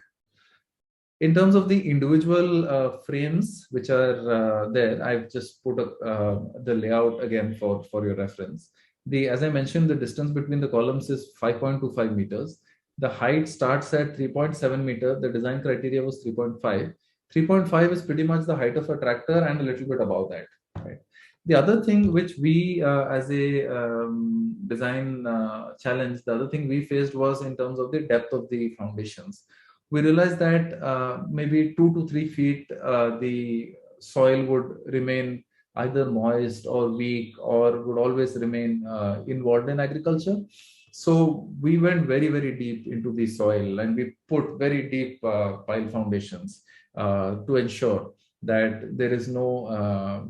In terms of the individual frames which are there, I've just put up the layout again for your reference. As I mentioned, the distance between the columns is 5.25 meters. The height starts at 3.7 meter. The design criteria was 3.5. 3.5 is pretty much the height of a tractor and a little bit above that. Right? The other thing which we, as a design challenge, the other thing we faced was in terms of the depth of the foundations. We realized that maybe 2 to 3 feet, the soil would remain either moist or weak, or would always remain involved in agriculture. So we went very, very deep into the soil, and we put very deep pile foundations to ensure that there is no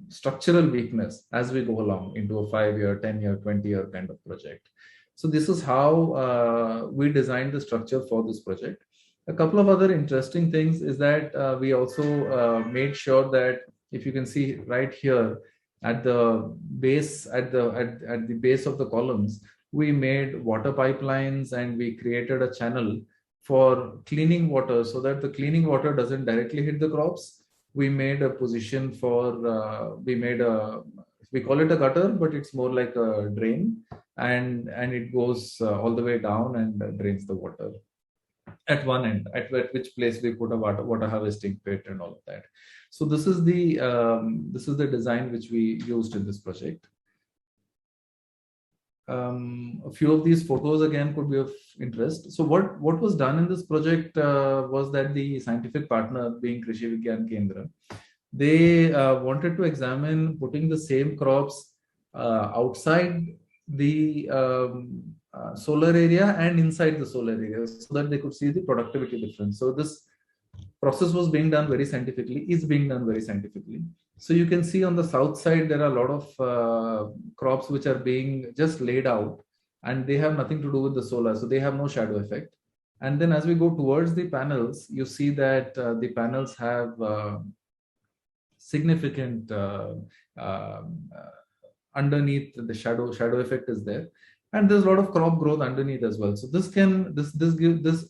structural weakness as we go along into a 5-year, 10-year, 20-year kind of project. So this is how we designed the structure for this project. A couple of other interesting things is that we also made sure that, if you can see right here at the base, at the base of the columns, we made water pipelines, and we created a channel for cleaning water so that the cleaning water doesn't directly hit the crops. We made a position for, we call it a gutter, but it's more like a drain, and it goes all the way down and drains the water. at one end, at which place we put a water harvesting pit and all of that. So this is the design which we used in this project. A few of these photos again could be of interest. So what was done in this project was that the scientific partner, being Krishi Vigyan Kendra, they wanted to examine putting the same crops outside the solar area and inside the solar area, so that they could see the productivity difference. So this process was being done very scientifically, is being done very scientifically. So you can see on the south side, there are a lot of crops which are being just laid out, and they have nothing to do with the solar. So they have no shadow effect. And then as we go towards the panels, you see that the panels have significant underneath, the shadow effect is there. And there's a lot of crop growth underneath as well. So this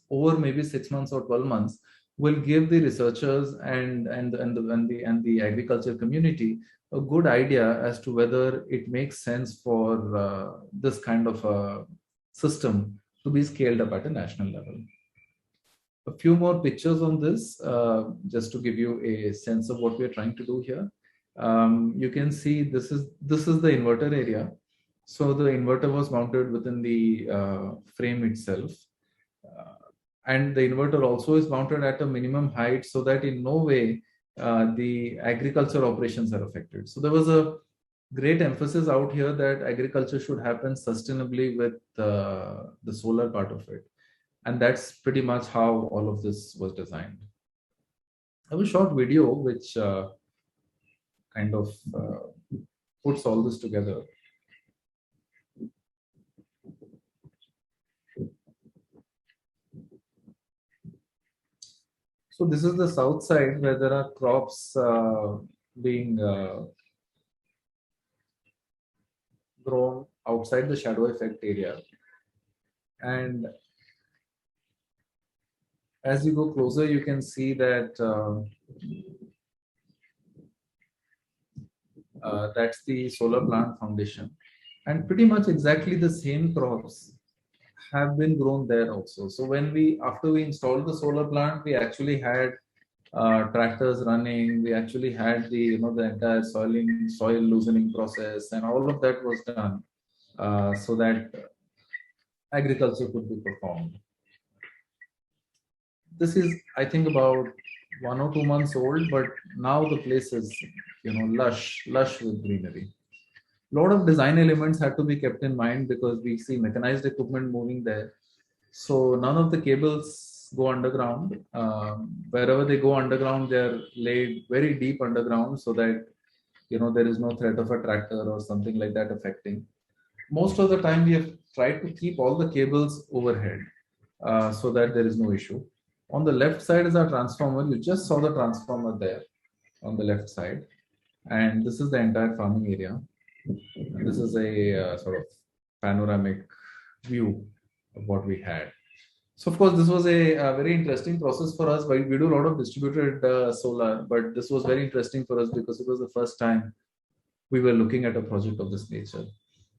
over maybe 6 months or 12 months will give the researchers and the agriculture community a good idea as to whether it makes sense for this kind of a system to be scaled up at a national level. A few more pictures on this, just to give you a sense of what we're trying to do here. You can see this is the inverter area. So the inverter was mounted within the frame itself. And the inverter also is mounted at a minimum height so that in no way the agriculture operations are affected. So there was a great emphasis out here that agriculture should happen sustainably with the solar part of it. And that's pretty much how all of this was designed. I have a short video which kind of puts all this together. So this is the south side where there are crops being grown outside the shadow effect area. And as you go closer, you can see that that's the solar plant foundation. And pretty much exactly the same crops have been grown there also. So after we installed the solar plant, we actually had tractors running. We actually had the entire soil loosening process, and all of that was done so that agriculture could be performed. This is, I think, about 1 or 2 months old, but now the place is lush with greenery. A lot of design elements had to be kept in mind because we see mechanized equipment moving there. So none of the cables go underground. Wherever they go underground, they're laid very deep underground so that there is no threat of a tractor or something like that affecting. Most of the time, we have tried to keep all the cables overhead so that there is no issue. On the left side is our transformer. You just saw the transformer there on the left side. And this is the entire farming area. And this is a sort of panoramic view of what we had. So of course, this was a very interesting process for us. We do a lot of distributed solar, but this was very interesting for us because it was the first time we were looking at a project of this nature.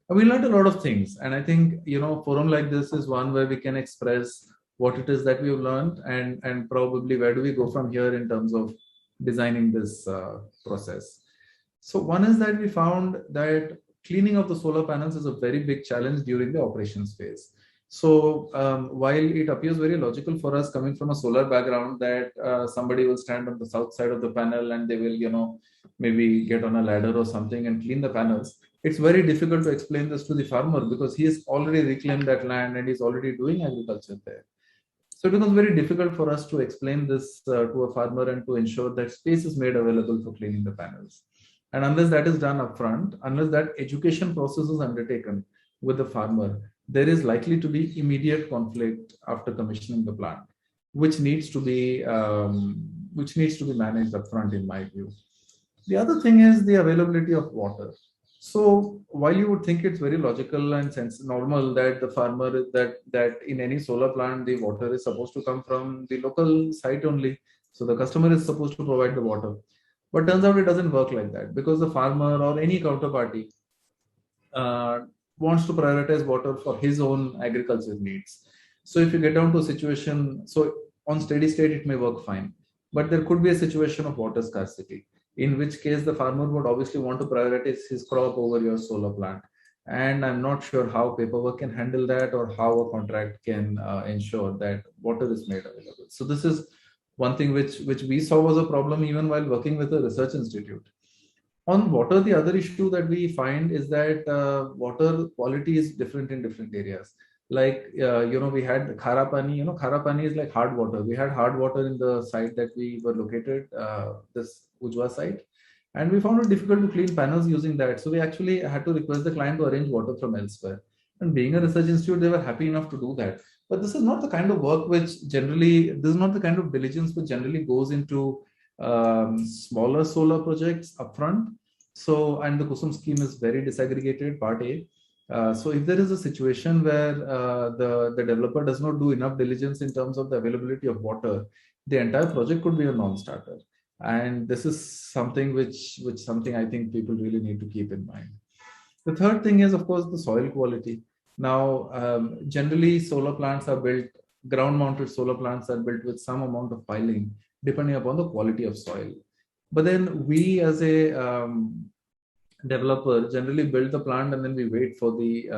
And we learned a lot of things. And I think, forum like this is one where we can express what it is that we've learned and probably where do we go from here in terms of designing this process. So one is that we found that cleaning of the solar panels is a very big challenge during the operations phase. So while it appears very logical for us coming from a solar background that somebody will stand on the south side of the panel and they will, maybe get on a ladder or something and clean the panels, it's very difficult to explain this to the farmer because he has already reclaimed that land and he's already doing agriculture there. So it becomes very difficult for us to explain this to a farmer and to ensure that space is made available for cleaning the panels. And unless that is done upfront, unless that education process is undertaken with the farmer, there is likely to be immediate conflict after commissioning the plant, which needs to be managed upfront, in my view. The other thing is the availability of water. So while you would think it's very logical and normal that the farmer that in any solar plant the water is supposed to come from the local site only, so the customer is supposed to provide the water. But turns out it doesn't work like that because the farmer or any counterparty wants to prioritize water for his own agriculture needs. So if you get down to a situation, so on steady state, it may work fine, but there could be a situation of water scarcity, in which case the farmer would obviously want to prioritize his crop over your solar plant. And I'm not sure how paperwork can handle that, or how a contract can ensure that water is made available. So this is one thing which we saw was a problem even while working with a research institute. On water, the other issue that we find is that water quality is different in different areas. Like, we had Khara Pani. Khara Pani is like hard water. We had hard water in the site that we were located, this Ujwa site. And we found it difficult to clean panels using that. So we actually had to request the client to arrange water from elsewhere. And being a research institute, they were happy enough to do that. But this is not the kind of work this is not the kind of diligence which generally goes into smaller solar projects upfront. So, and the KUSUM scheme is very disaggregated, part A. So if there is a situation where the developer does not do enough diligence in terms of the availability of water, the entire project could be a non-starter. And this is something which something I think people really need to keep in mind. The third thing is, of course, the soil quality. Now, generally solar plants are built, ground-mounted solar plants are built with some amount of piling, depending upon the quality of soil. But then we as a developer generally build the plant, and then we wait for the,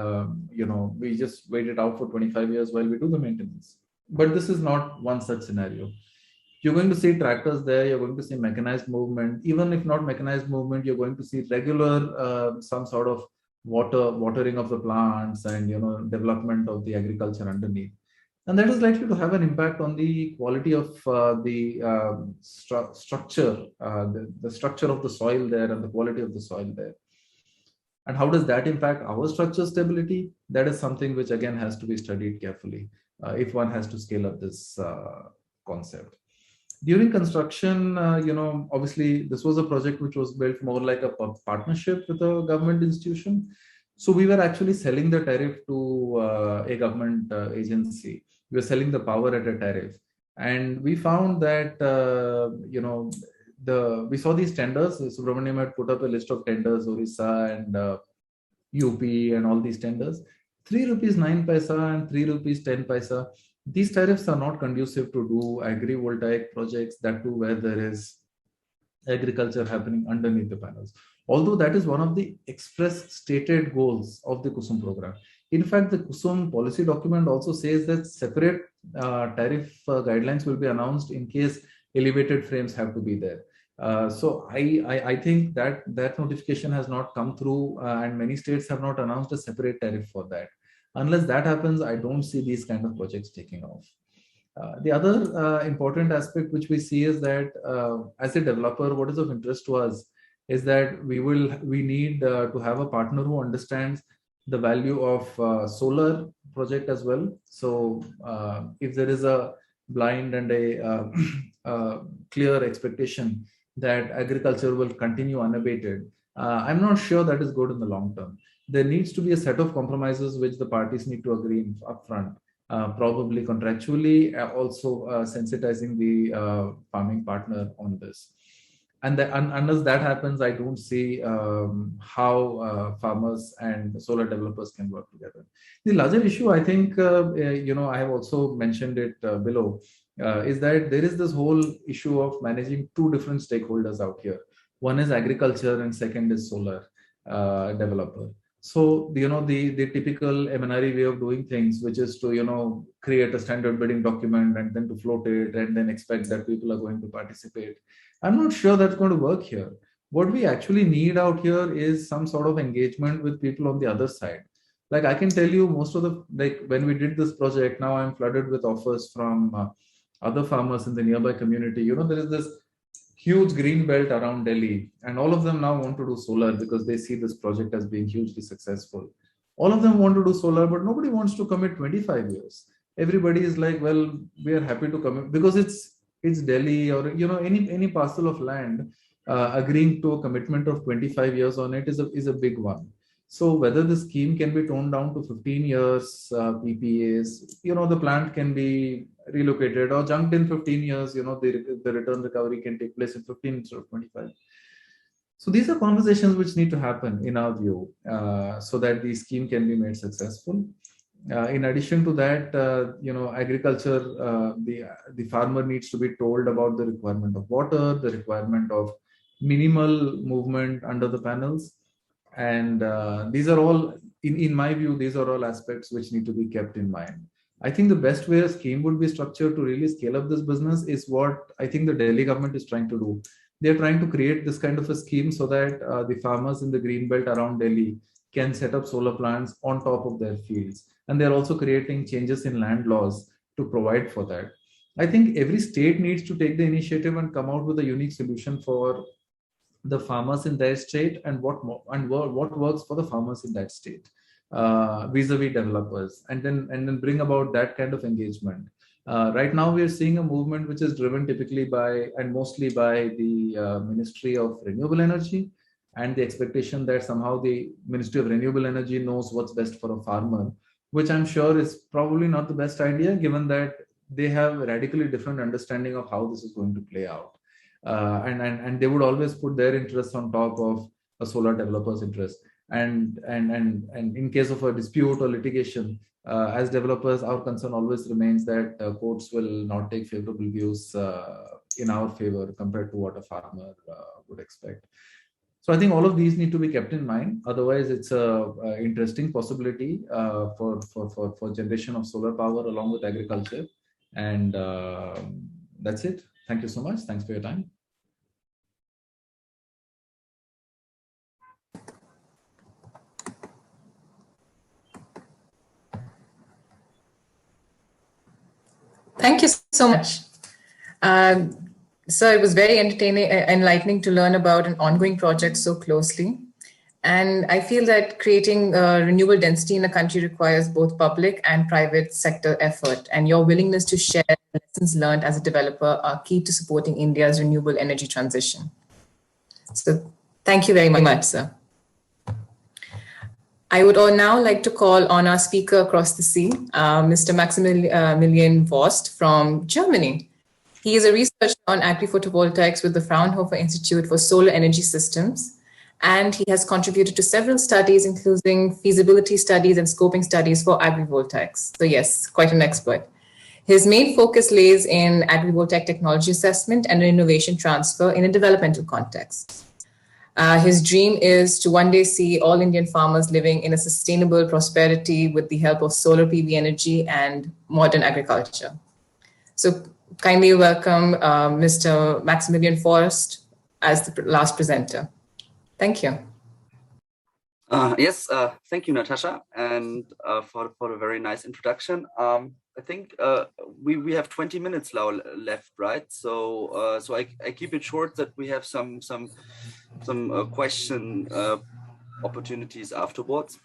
we just wait it out for 25 years while we do the maintenance. But this is not one such scenario. You're going to see tractors there, you're going to see mechanized movement. Even if not mechanized movement, you're going to see regular, some sort of watering of the plants and, development of the agriculture underneath. And that is likely to have an impact on the quality of the structure, the structure of the soil there and the quality of the soil there. And how does that impact our structure stability? That is something which again has to be studied carefully if one has to scale up this concept. During construction, obviously this was a project which was built more like a partnership with a government institution. So we were actually selling the tariff to a government agency. We were selling the power at a tariff. And we found that, we saw these tenders. Subramaniam had put up a list of tenders, Orissa and UP and all these tenders. 3 rupees 9 paisa and 3 rupees 10 paisa. These tariffs are not conducive to do agrivoltaic projects, that too where there is agriculture happening underneath the panels. Although that is one of the express stated goals of the KUSUM program. In fact, the KUSUM policy document also says that separate tariff guidelines will be announced in case elevated frames have to be there. So I think that notification has not come through, and many states have not announced a separate tariff for that. Unless that happens, I don't see these kind of projects taking off. The other important aspect which we see is that as a developer, what is of interest to us is that we need to have a partner who understands the value of solar project as well. So if there is a blind and a clear expectation that agriculture will continue unabated, I'm not sure that is good in the long term. There needs to be a set of compromises which the parties need to agree upfront, probably contractually, also sensitizing the farming partner on this. And unless that happens, I don't see how farmers and solar developers can work together. The larger issue, I think, I have also mentioned it below, is that there is this whole issue of managing two different stakeholders out here. One is agriculture and second is solar developer. So, the typical MNRE way of doing things, which is to, create a standard bidding document and then to float it and then expect that people are going to participate. I'm not sure that's going to work here. What we actually need out here is some sort of engagement with people on the other side. Like I can tell you most of when we did this project, now I'm flooded with offers from other farmers in the nearby community. There is this huge green belt around Delhi, and all of them now want to do solar because they see this project as being hugely successful. All of them want to do solar, but nobody wants to commit 25 years. Everybody is like, well, we are happy to commit because it's Delhi or any parcel of land. Agreeing to a commitment of 25 years on it is a big one. So whether the scheme can be toned down to 15 years PPAs, the plant can be relocated or junked in 15 years, the return recovery can take place in 15 instead of 25. So these are conversations which need to happen in our view, so that the scheme can be made successful. In addition to that, agriculture, the farmer needs to be told about the requirement of water, the requirement of minimal movement under the panels. And these are all, in my view, these are all aspects which need to be kept in mind. I think the best way a scheme would be structured to really scale up this business is what I think the Delhi government is trying to do. They're trying to create this kind of a scheme so that the farmers in the green belt around Delhi can set up solar plants on top of their fields. And they're also creating changes in land laws to provide for that. I think every state needs to take the initiative and come out with a unique solution for the farmers in their state and what works for the farmers in that state vis-a-vis developers, and then bring about that kind of engagement. Right now, we are seeing a movement which is driven typically by and mostly by the Ministry of Renewable Energy, and the expectation that somehow the Ministry of Renewable Energy knows what's best for a farmer, which I'm sure is probably not the best idea, given that they have a radically different understanding of how this is going to play out. And they would always put their interests on top of a solar developer's interest. And in case of a dispute or litigation, as developers, our concern always remains that courts will not take favorable views in our favor compared to what a farmer would expect. So I think all of these need to be kept in mind. Otherwise, it's a interesting possibility for generation of solar power along with agriculture. And that's it. Thank you so much. Thanks for your time. Thank you so much. So it was very enlightening to learn about an ongoing project so closely. And I feel that creating renewable density in a country requires both public and private sector effort. And your willingness to share lessons learned as a developer are key to supporting India's renewable energy transition. So thank you very much, sir. I would now like to call on our speaker across the sea, Mr. Maximilian Vost from Germany. He is a researcher on agri-photovoltaics with the Fraunhofer Institute for Solar Energy Systems, and he has contributed to several studies, including feasibility studies and scoping studies for agrivoltaics. So yes, quite an expert. His main focus lays in agrivoltaic technology assessment and innovation transfer in a developmental context. His dream is to one day see all Indian farmers living in a sustainable prosperity with the help of solar PV energy and modern agriculture. So kindly welcome Mr. Maximilian Vost as the last presenter. Thank you. Yes, thank you, Natasha, and for a very nice introduction. I think we have 20 minutes now left, right? So so I keep it short that we have some question opportunities afterwards.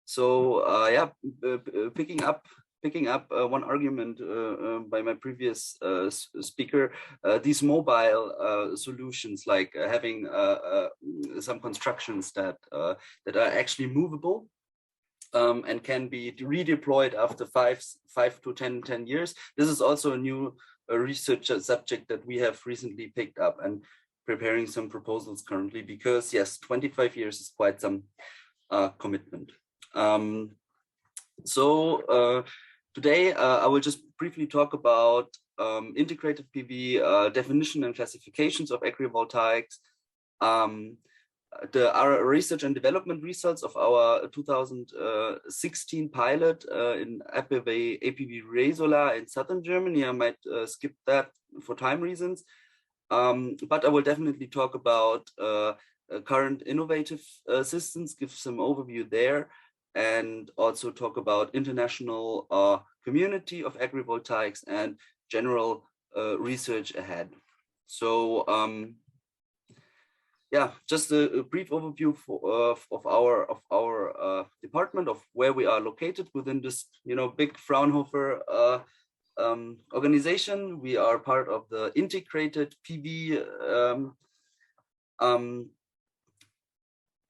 So yeah, picking up one argument by my previous speaker, these mobile solutions, like having some constructions that are actually movable and can be redeployed after 5 to 10 years. This is also a new research subject that we have recently picked up and preparing some proposals currently, because yes, 25 years is quite some commitment. Today, I will just briefly talk about integrated PV, definition and classifications of agrivoltaics, our research and development results of our 2016 pilot in APV Resolar in southern Germany. I might skip that for time reasons, but I will definitely talk about current innovative systems, give some overview there, and also talk about international community of agrivoltaics and general research ahead. So yeah, just a brief overview of our department, of where we are located within this big Fraunhofer organization. We are part of the integrated PV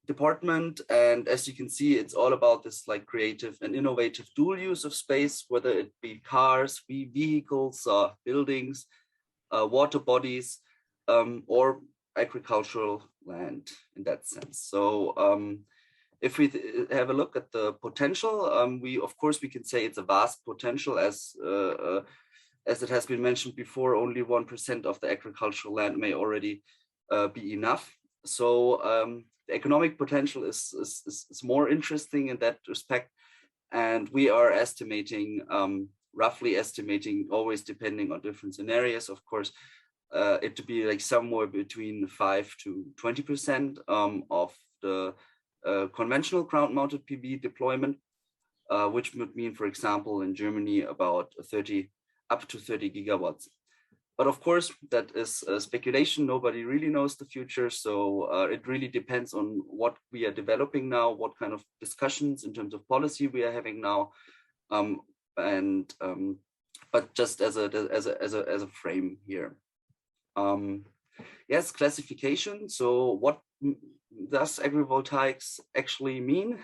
department, and as you can see, it's all about this like creative and innovative dual use of space, whether it be cars, vehicles, buildings, water bodies, or agricultural land in that sense. So if we have a look at the potential, of course we can say it's a vast potential, as it has been mentioned before. Only 1% of the agricultural land may already be enough. So the economic potential is more interesting in that respect, and we are estimating, roughly estimating, always depending on different scenarios, of course, it to be like somewhere between 5 to 20% of the conventional ground-mounted PV deployment, which would mean, for example, in Germany about up to 30 gigawatts. But of course, that is speculation. Nobody really knows the future. So it really depends on what we are developing now, what kind of discussions in terms of policy we are having now, but just as a frame here. Yes, classification. So what does agrivoltaics actually mean?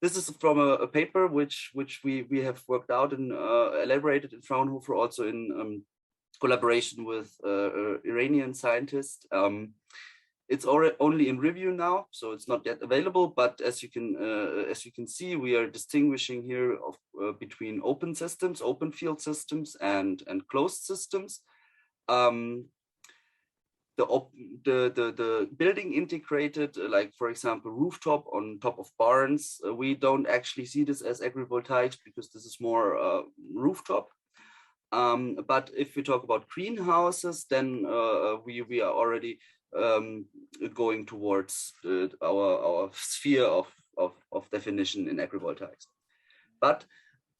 This is from a paper which we have worked out and elaborated in Fraunhofer, also in collaboration with Iranian scientists. It's only in review now, so it's not yet available. But as you can see, we are distinguishing here between open systems, open field systems, and closed systems. The building integrated, like for example, rooftop on top of barns, we don't actually see this as agrivoltaics because this is more rooftop. But if we talk about greenhouses, then we are already going towards our sphere of definition in agrivoltaics. But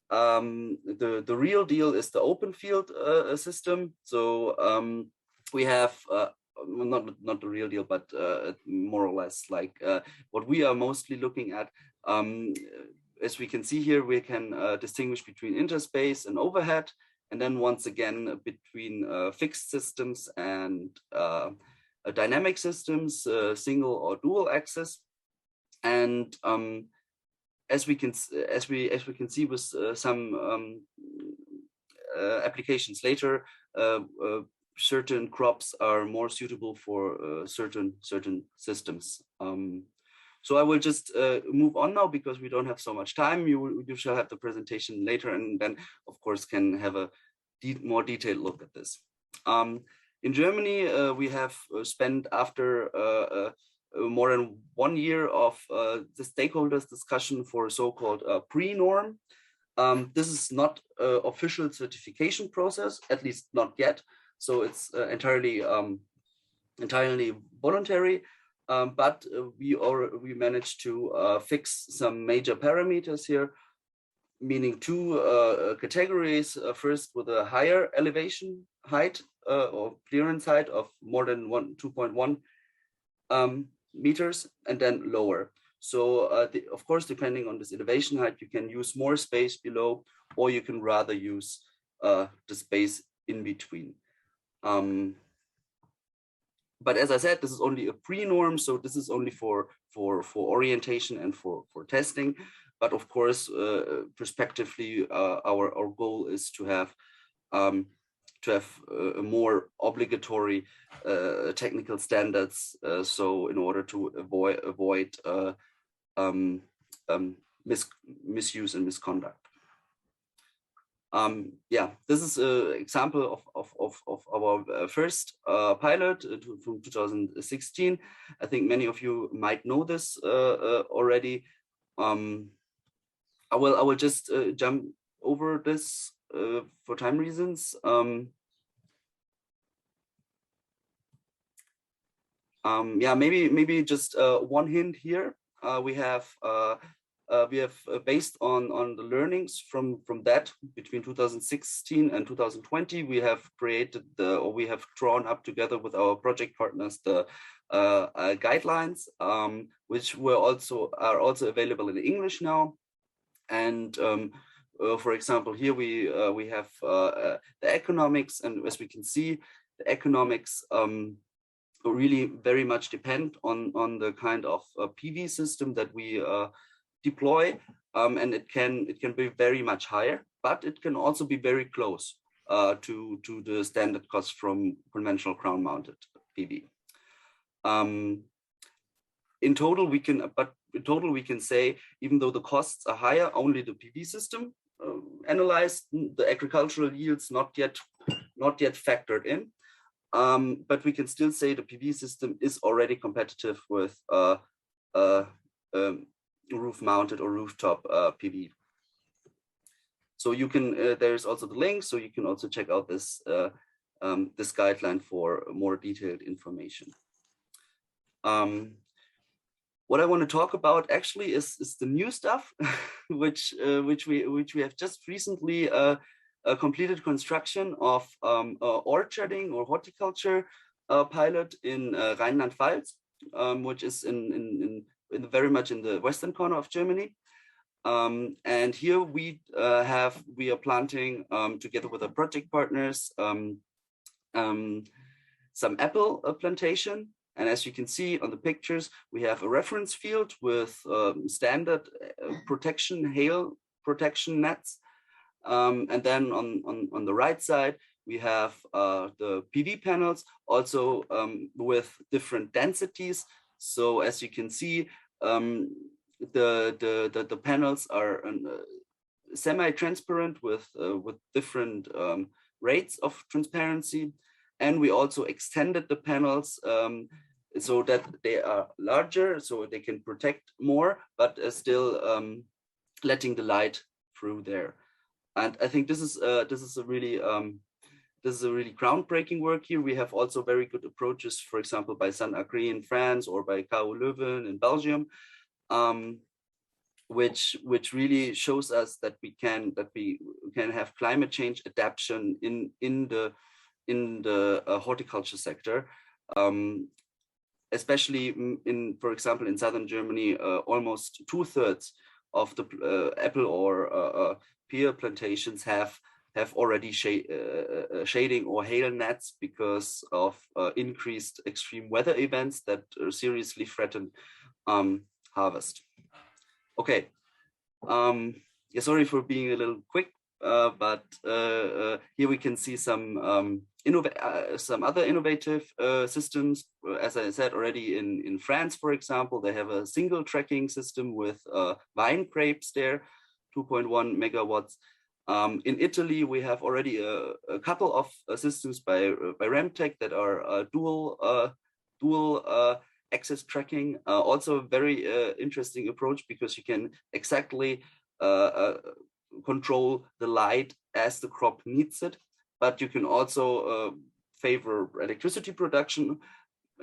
the real deal is the open field system. So we have not the real deal, but more or less like what we are mostly looking at. As we can see here, we can distinguish between interspace and overhead, and then once again between fixed systems and dynamic systems, single or dual axis. And as we can see with some applications later, certain crops are more suitable for certain systems. So I will just move on now because we don't have so much time. You shall have the presentation later, and then of course can have a more detailed look at this. In Germany, we have spent, after more than 1 year of the stakeholders discussion, for a so-called pre-norm. This is not an official certification process, at least not yet. So it's entirely voluntary, but we managed to fix some major parameters here, meaning two categories. First, with a higher elevation height or clearance height of more than 2.1 meters, and then lower. So of course, depending on this elevation height, you can use more space below, or you can rather use the space in between. But as I said, this is only a pre-norm, so this is only for orientation and for testing. But of course, prospectively, our goal is to have a more obligatory technical standards. So in order to avoid misuse and misconduct. Yeah, this is an example of our first pilot from 2016. I think many of you might know this already. I will just jump over this for time reasons. Yeah, maybe just one hint here. We have based on the learnings from that between 2016 and 2020, we have created we have drawn up together with our project partners the guidelines, which are also available in English now. And for example, here we have the economics, and as we can see, the economics really very much depend on the kind of PV system that we deploy, and it can be very much higher, but it can also be very close. to the standard cost from conventional ground-mounted PV. In total, we can say, even though the costs are higher, only the PV system analyzed, the agricultural yields not yet factored in. But we can still say the PV system is already competitive with roof-mounted or rooftop PV. So you can, there's also the link, so you can also check out this this guideline for more detailed information. What I want to talk about actually is the new stuff, which we have just recently completed construction of orcharding or horticulture pilot in Rheinland-Pfalz, which is in very much in the western corner of Germany. And here we are planting together with our project partners some apple plantation. And as you can see on the pictures, we have a reference field with standard hail protection nets. And then on the right side, we have the PV panels, also with different densities. So as you can see, the panels are semi-transparent with different rates of transparency. And we also extended the panels so that they are larger, so they can protect more, but still letting the light through there. And I think this is a really groundbreaking work here. We have also very good approaches, for example, by Sun'Agri in France or by KU Leuven in Belgium, which really shows us that we can have climate change adaptation in the horticulture sector, especially for example, in southern Germany, almost 2/3 of the apple or pear plantations have already shading or hail nets because of increased extreme weather events that seriously threaten harvest. Okay, yeah, sorry for being a little quick, but here we can see some other innovative systems. As I said already, in France, for example, they have a single tracking system with vine grapes there, 2.1 megawatts. In Italy, we have already a couple of systems by Remtech that are dual axis tracking. Also a very interesting approach, because you can exactly control the light as the crop needs it, but you can also favor electricity production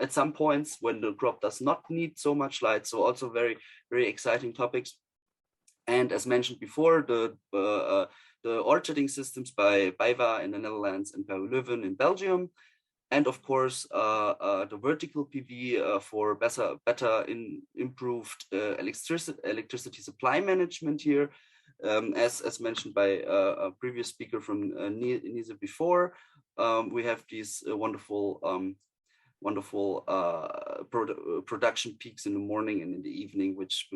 at some points when the crop does not need so much light. So also very, very exciting topics. And as mentioned before, the orcharding systems by BayWa in the Netherlands and KU Leuven in Belgium. And of course, the vertical PV for better improved electricity supply management here. As mentioned by a previous speaker from NISE before, we have these wonderful production peaks in the morning and in the evening, which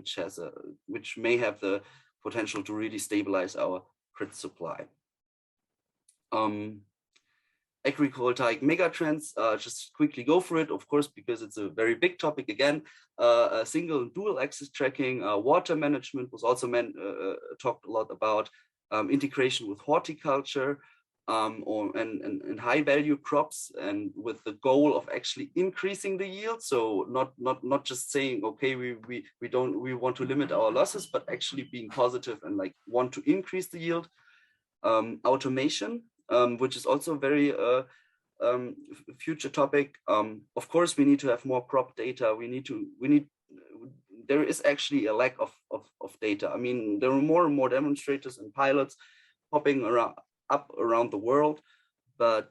may have the potential to really stabilize our grid supply. Agrivoltaic megatrends, just quickly go for it, of course, because it's a very big topic again. A single and dual axis tracking, water management was also talked a lot about, integration with horticulture, and high value crops, and with the goal of actually increasing the yield. So not just saying, okay, we want to limit our losses, but actually being positive and like want to increase the yield. Automation, which is also a very future topic. Of course, we need to have more crop data. There is actually a lack of data. I mean, there are more and more demonstrators and pilots popping up around the world, but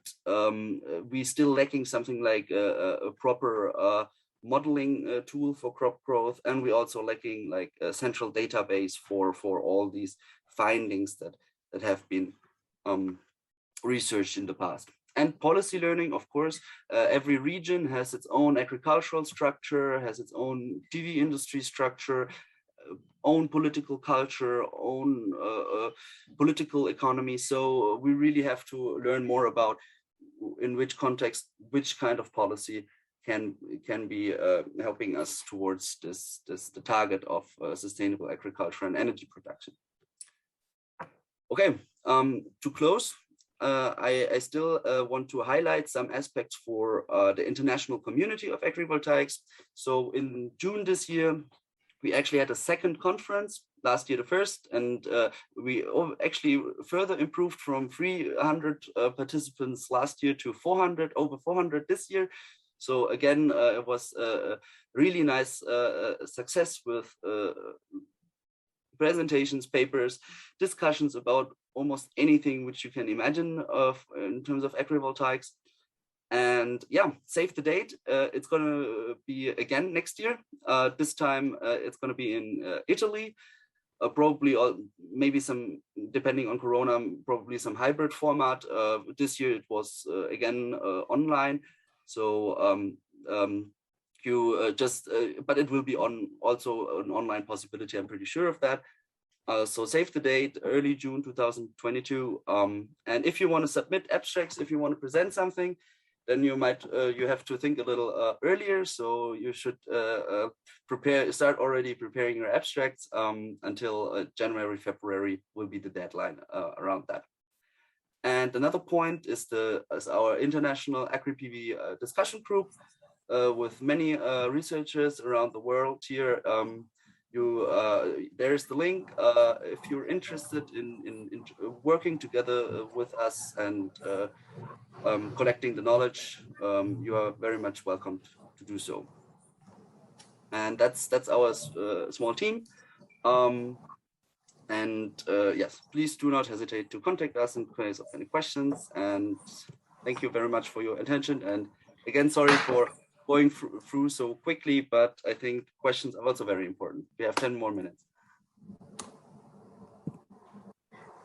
we still lacking something like a proper modeling tool for crop growth, and we also lacking like a central database for all these findings that have been researched in the past. And policy learning, of course, every region has its own agricultural structure, has its own PV industry structure. own political culture, own political economy. So we really have to learn more about in which context, which kind of policy can be helping us towards the target of sustainable agriculture and energy production. Okay, to close, I still want to highlight some aspects for the international community of agrivoltaics. So in June this year, we actually had a second conference, last year the first, and we actually further improved from 300 participants last year to 400, over 400 this year. So again, it was a really nice success with presentations, papers, discussions about almost anything which you can imagine of in terms of agrivoltaics. And yeah, save the date. It's going to be again next year. This time it's going to be in Italy. Probably maybe some, depending on Corona, probably some hybrid format. This year it was again online. So you but it will be also an online possibility. I'm pretty sure of that. So save the date, early June 2022. And if you want to submit abstracts, if you want to present something, then you might you have to think a little earlier. So you should start already preparing your abstracts until January, February will be the deadline around that. And another point is our international AgriPV discussion group with many researchers around the world here. There's the link. If you're interested in working together with us and collecting the knowledge, you are very much welcome to do so. And that's our small team. Yes, please do not hesitate to contact us in case of any questions. And thank you very much for your attention. And again, sorry for going through so quickly, but I think questions are also very important. We have 10 more minutes.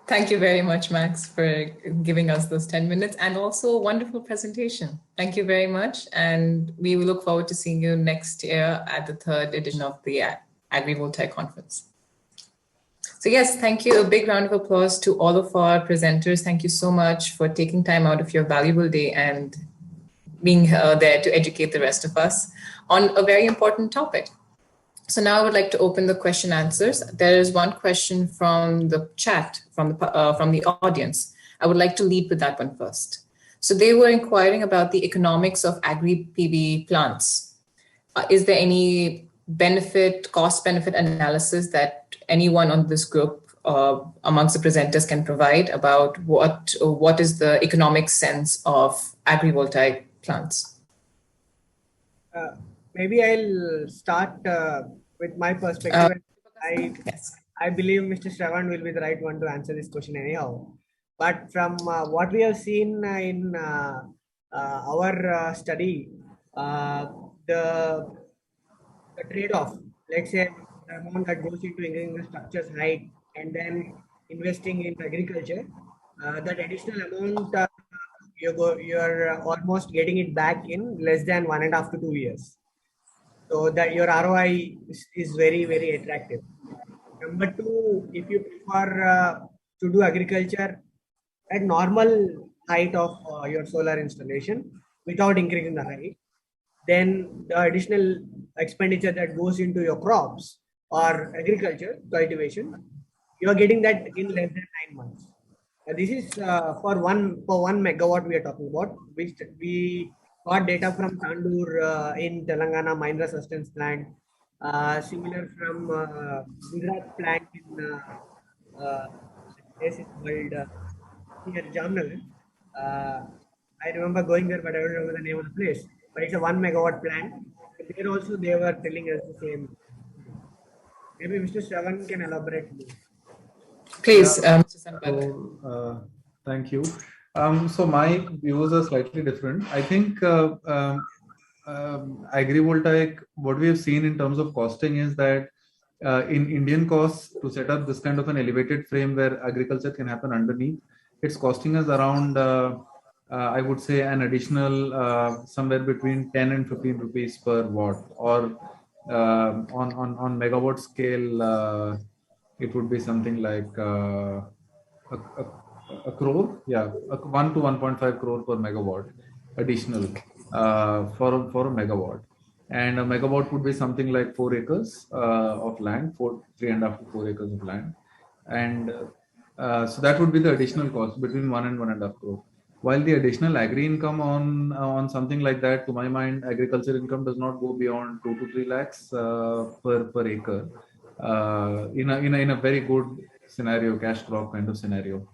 Thank you very much, Max, for giving us those 10 minutes and also a wonderful presentation. Thank you very much. And we will look forward to seeing you next year at the 3rd edition of the AgriVoltaic Conference. So yes, thank you. A big round of applause to all of our presenters. Thank you so much for taking time out of your valuable day and being there to educate the rest of us on a very important topic. So now I would like to open the question answers. There is one question from the chat, from the audience. I would like to lead with that one first. So they were inquiring about the economics of agri-PV plants. Is there any cost-benefit analysis that anyone on this group amongst the presenters can provide about what is the economic sense of agrivoltaic plants? Maybe I'll start with my perspective. I believe Mr. Shravan will be the right one to answer this question anyhow. But from what we have seen in our study, the trade-off, let's say the amount that goes into increasing the structure's height and then investing in agriculture, that additional amount you're almost getting it back in less than 1.5 to 2 years. So that your ROI is very, very attractive. Number two, if you prefer to do agriculture at normal height of your solar installation without increasing the height, then the additional expenditure that goes into your crops or agriculture cultivation, you are getting that in less than 9 months. This is for one megawatt we are talking about, which we got data from Tandur in Telangana Mahindra Sustenance plant, similar from Gujarat plant in place is called here Jamnagar. I remember going there, but I don't remember the name of the place. But it's a 1 megawatt plant. There also they were telling us the same. Maybe Mr. Shravan can elaborate more. Please, Mr. Sampath. Thank you. So my views are slightly different. I think agrivoltaic, what we have seen in terms of costing is that in Indian costs to set up this kind of an elevated frame where agriculture can happen underneath, it's costing us around, I would say, an additional somewhere between 10 and 15 rupees per watt, or On megawatt scale, it would be something like a crore, 1 to 1.5 crore per megawatt additional for a megawatt. And a megawatt would be something like 4 acres of land, 3.5 to 4 acres of land. And so that would be the additional cost between 1 and 1.5 crore. While the additional agri income on something like that, to my mind, agriculture income does not go beyond 2 to 3 lakhs per acre in a very good scenario, cash crop kind of scenario.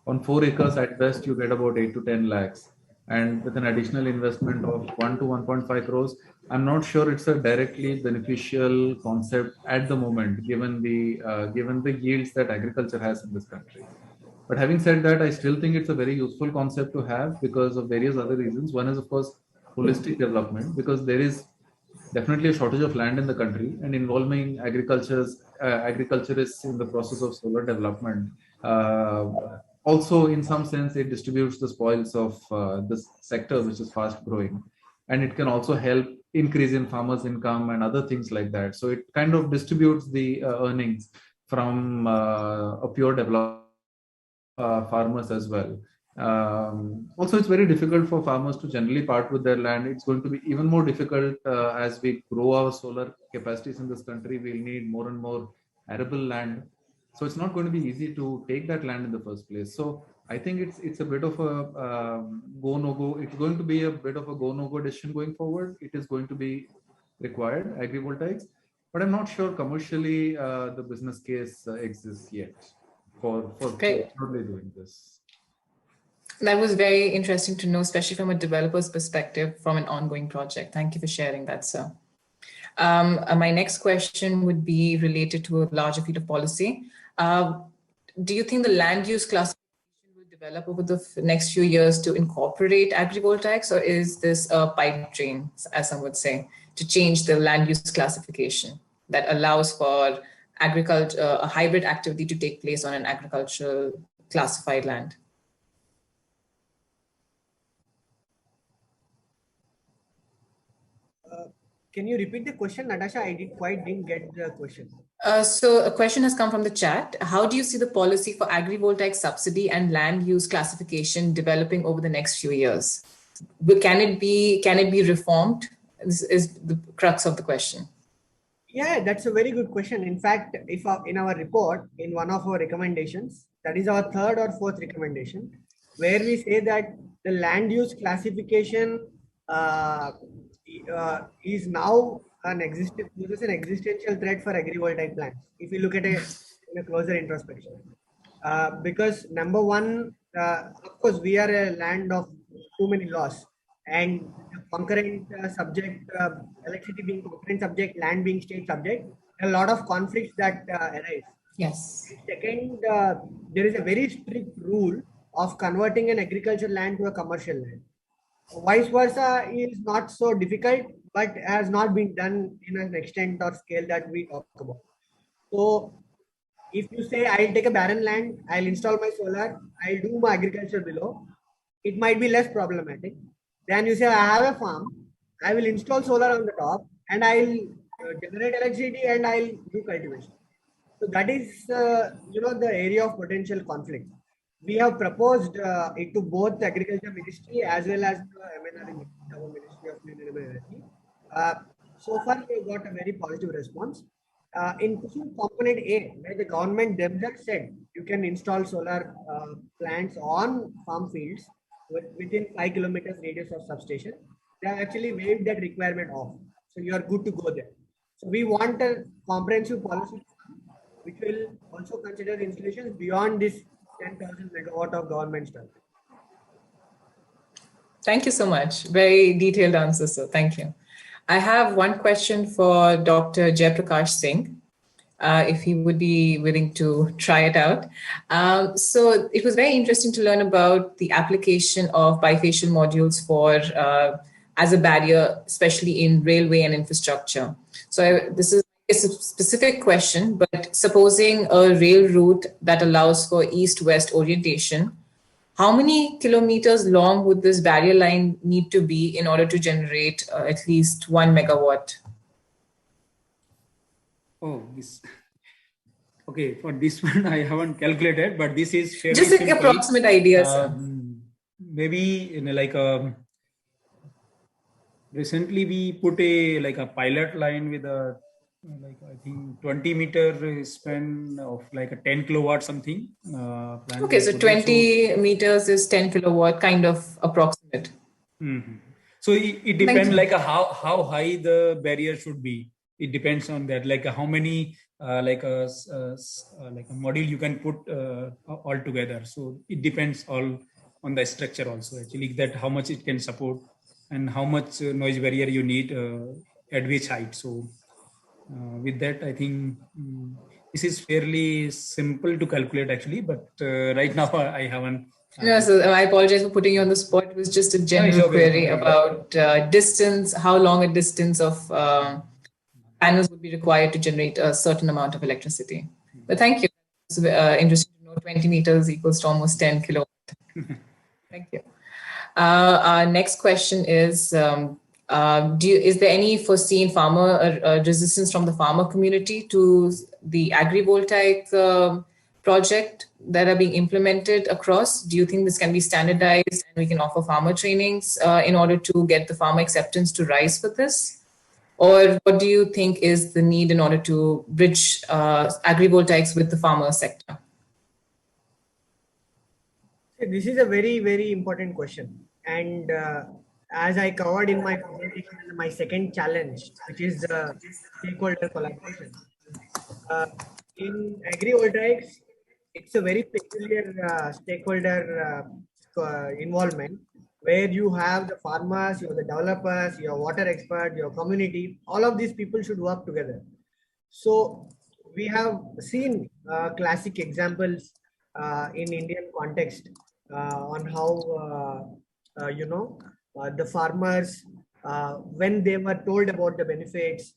On 4 acres at best, you get about 8 to 10 lakhs. And with an additional investment of 1 to 1.5 crores, I'm not sure it's a directly beneficial concept at the moment, given the yields that agriculture has in this country. But having said that, I still think it's a very useful concept to have because of various other reasons. One is, of course, holistic development, because there is definitely a shortage of land in the country, and involving agriculturists in the process of solar development. Also, in some sense, it distributes the spoils of this sector, which is fast growing. And it can also help increase in farmers' income and other things like that. So it kind of distributes the earnings from a pure development farmers as well. Also, it's very difficult for farmers to generally part with their land. It's going to be even more difficult as we grow our solar capacities in this country. We'll need more and more arable land. So it's not going to be easy to take that land in the first place. So I think it's a bit of a go no go. It's going to be a bit of a go no go decision going forward. It is going to be required, agrivoltaics, but I'm not sure commercially the business case exists yet for totally doing this. That was very interesting to know, especially from a developer's perspective, from an ongoing project. Thank you for sharing that, sir. My next question would be related to a larger field of policy. Do you think the land use classification will develop over the next few years to incorporate agrivoltaics, or is this a pipe dream, as some would say, to change the land use classification that allows for agriculture, a hybrid activity to take place on an agricultural classified land? Can you repeat the question, Natasha? I didn't get the question. So a question has come from the chat. How do you see the policy for agrivoltaic subsidy and land use classification developing over the next few years? Can it be reformed? This is the crux of the question. Yeah, that's a very good question. In fact, if in our report, in one of our recommendations, that is our third or fourth recommendation, where we say that the land use classification is now poses an existential threat for agrivoltaic plants. If you look at it in a closer introspection, because number one, of course, we are a land of too many laws, and concurrent subject, electricity being concurrent subject, land being state subject, a lot of conflicts that arise. Yes. Second, there is a very strict rule of converting an agricultural land to a commercial land. Vice versa is not so difficult, but has not been done in an extent or scale that we talk about. So if you say, I'll take a barren land, I'll install my solar, I'll do my agriculture below, it might be less problematic. Then you say, I have a farm, I will install solar on the top, and I'll generate electricity and I'll do cultivation. So that is, the area of potential conflict. We have proposed it to both the Agriculture Ministry as well as the MNRE, Ministry of Renewable Energy. So far, we have got a very positive response. In component A, where the government themselves said you can install solar plants on farm fields within 5 kilometers radius of substation, they have actually waived that requirement off. So you are good to go there. So we want a comprehensive policy which will also consider installations beyond this 10,000 megawatt of government stuff. Thank you so much. Very detailed answer, sir. Thank you. I have one question for Dr. Jaiprakash Singh, if he would be willing to try it out. So it was very interesting to learn about the application of bifacial modules for as a barrier, especially in railway and infrastructure. So this is a specific question, but supposing a rail route that allows for east-west orientation, how many kilometers long would this barrier line need to be in order to generate at least 1 megawatt? Oh, this. Okay, for this one I haven't calculated, but this is fairly Just an simple. approximate idea, sir. Maybe in like recently we put a pilot line with a like I think 20-meter span of like a 10 kilowatt something. Okay, so 20 meters is 10 kilowatt, kind of approximate. So it depends like how high the barrier should be. It depends on that, like how many like a module you can put all together. So it depends all on the structure also actually, that how much it can support and how much noise barrier you need at which height. So with that, I think this is fairly simple to calculate actually, but right now I haven't. No, so I apologize for putting you on the spot. It was just a general query about distance, how long a distance of panels would be required to generate a certain amount of electricity. But thank you. It's interesting to know 20 meters equals to almost 10 kilowatt. Thank you. Our next question is, is there any foreseen farmer resistance from the farmer community to the agrivoltaic project that are being implemented across? Do you think this can be standardized and we can offer farmer trainings in order to get the farmer acceptance to rise for this? Or what do you think is the need in order to bridge agrivoltaics with the farmer sector? This is a very, very important question. And as I covered in my presentation, my second challenge, which is stakeholder collaboration. In agrivoltaics, it's a very peculiar stakeholder involvement, where you have the farmers, you have the developers, your water expert, your community, all of these people should work together. So we have seen classic examples in Indian context on how, the farmers, when they were told about the benefits,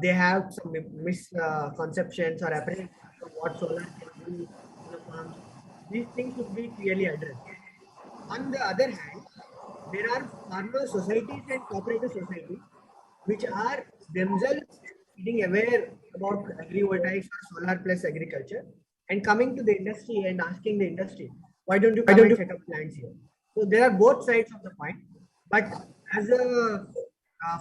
they have some misconceptions or apprehensions of what solar can do in the farms. These things should be clearly addressed. On the other hand, there are farmer societies and cooperative societies which are themselves being aware about agrivoltaics or solar plus agriculture and coming to the industry and asking the industry, why don't you come and set up plants here? So there are both sides of the coin, but as a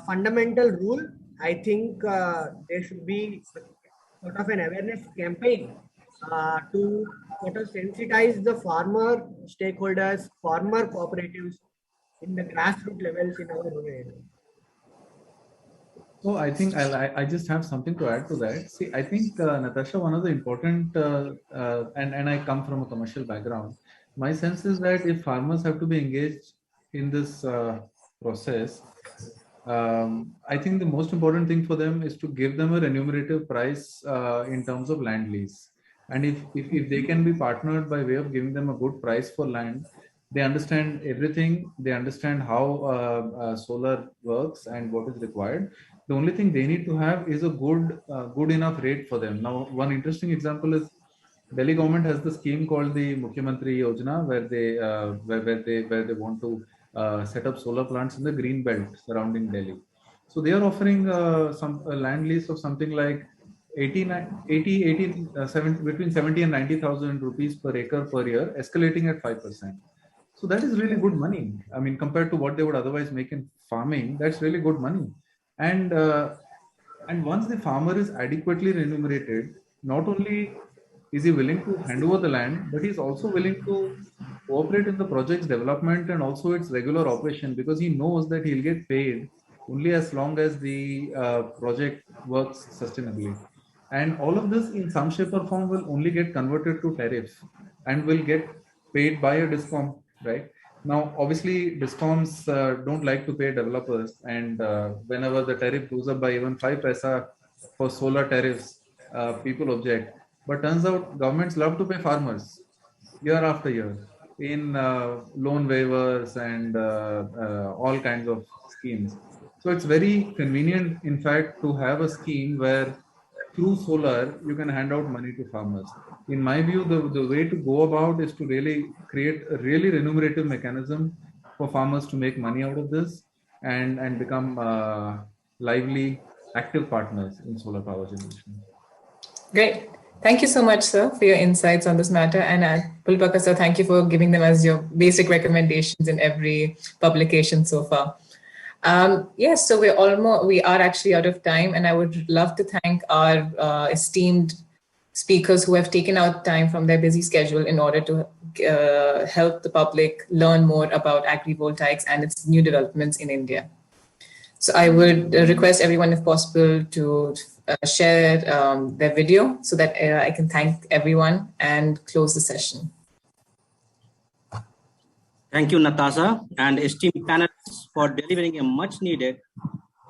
fundamental rule, I think there should be sort of an awareness campaign to sort of sensitize the farmer stakeholders, farmer cooperatives in the grassroots levels in our rural area. So I think I just have something to add to that. See, I think Natasha, one of the important and I come from a commercial background. My sense is that if farmers have to be engaged in this process, I think the most important thing for them is to give them a remunerative price in terms of land lease. And if they can be partnered by way of giving them a good price for land, they understand everything. They understand how solar works and what is required. The only thing they need to have is a good enough rate for them. Now, one interesting example is Delhi government has the scheme called the Mukhyamantri Yojana, where they want to set up solar plants in the green belt surrounding Delhi. So they are offering some land lease of something like between 70 and 90,000 rupees per acre per year, escalating at 5%. So that is really good money. I mean, compared to what they would otherwise make in farming, that's really good money. And once the farmer is adequately remunerated, not only is he willing to hand over the land, but he's also willing to cooperate in the project's development and also its regular operation, because he knows that he'll get paid only as long as the project works sustainably. And all of this in some shape or form will only get converted to tariff and will get paid by a DISCOM, right? Now, obviously, DISCOMs don't like to pay developers, and whenever the tariff goes up by even 5 paisa for solar tariffs, people object. But turns out governments love to pay farmers year after year in loan waivers and all kinds of schemes. So it's very convenient, in fact, to have a scheme where through solar you can hand out money to farmers. In my view, the way to go about is to really create a really remunerative mechanism for farmers to make money out of this and become lively, active partners in solar power generation. Great. Thank you so much, sir, for your insights on this matter. And Pulpaka, sir, thank you for giving them as your basic recommendations in every publication so far. Yes, so we are actually out of time, and I would love to thank our esteemed speakers who have taken out time from their busy schedule in order to help the public learn more about agrivoltaics and its new developments in India. So I would request everyone, if possible, to share their video so that I can thank everyone and close the session. Thank you, Natasha, and esteemed panelists for delivering a much needed,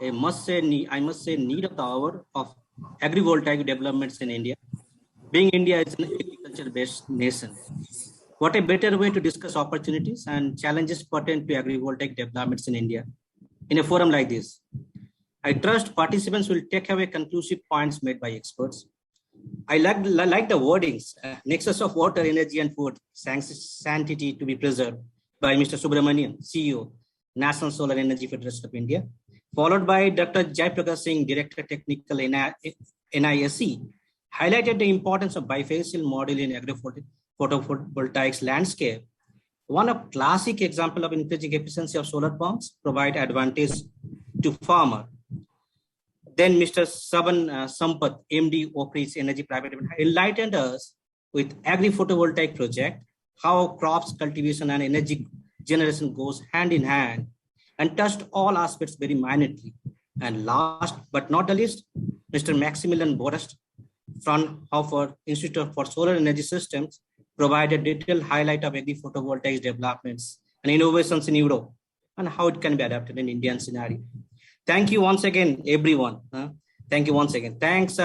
I must say, need of the hour of agrivoltaic developments in India. Being India is an agriculture-based nation, what a better way to discuss opportunities and challenges pertinent to agrivoltaic developments in India in a forum like this. I trust participants will take away conclusive points made by experts. I like the wordings, nexus of water, energy, and food, sanctity to be preserved, by Mr. Subramanian, CEO, National Solar Energy Federation of India, followed by Dr. Jaiprakash Singh, Director Technical NISE, highlighted the importance of bifacial model in agri-photovoltaics landscape. One of classic example of increasing efficiency of solar pumps provide advantage to farmer. Then Mr. Saban Sampath, MD, Oak Ridge Energy Private Limited, enlightened us with agri-photovoltaic project, how crops cultivation and energy generation goes hand in hand, and touched all aspects very minutely. And last but not the least, Mr. Maximilian Borest from Fraunhofer Institute for Solar Energy Systems provided detailed highlight of agri-photovoltaic developments and innovations in Europe and how it can be adapted in Indian scenario. Thank you once again, everyone. Thank you once again. Thanks,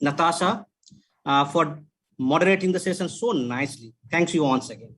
Natasha, for moderating the session so nicely. Thanks you once again.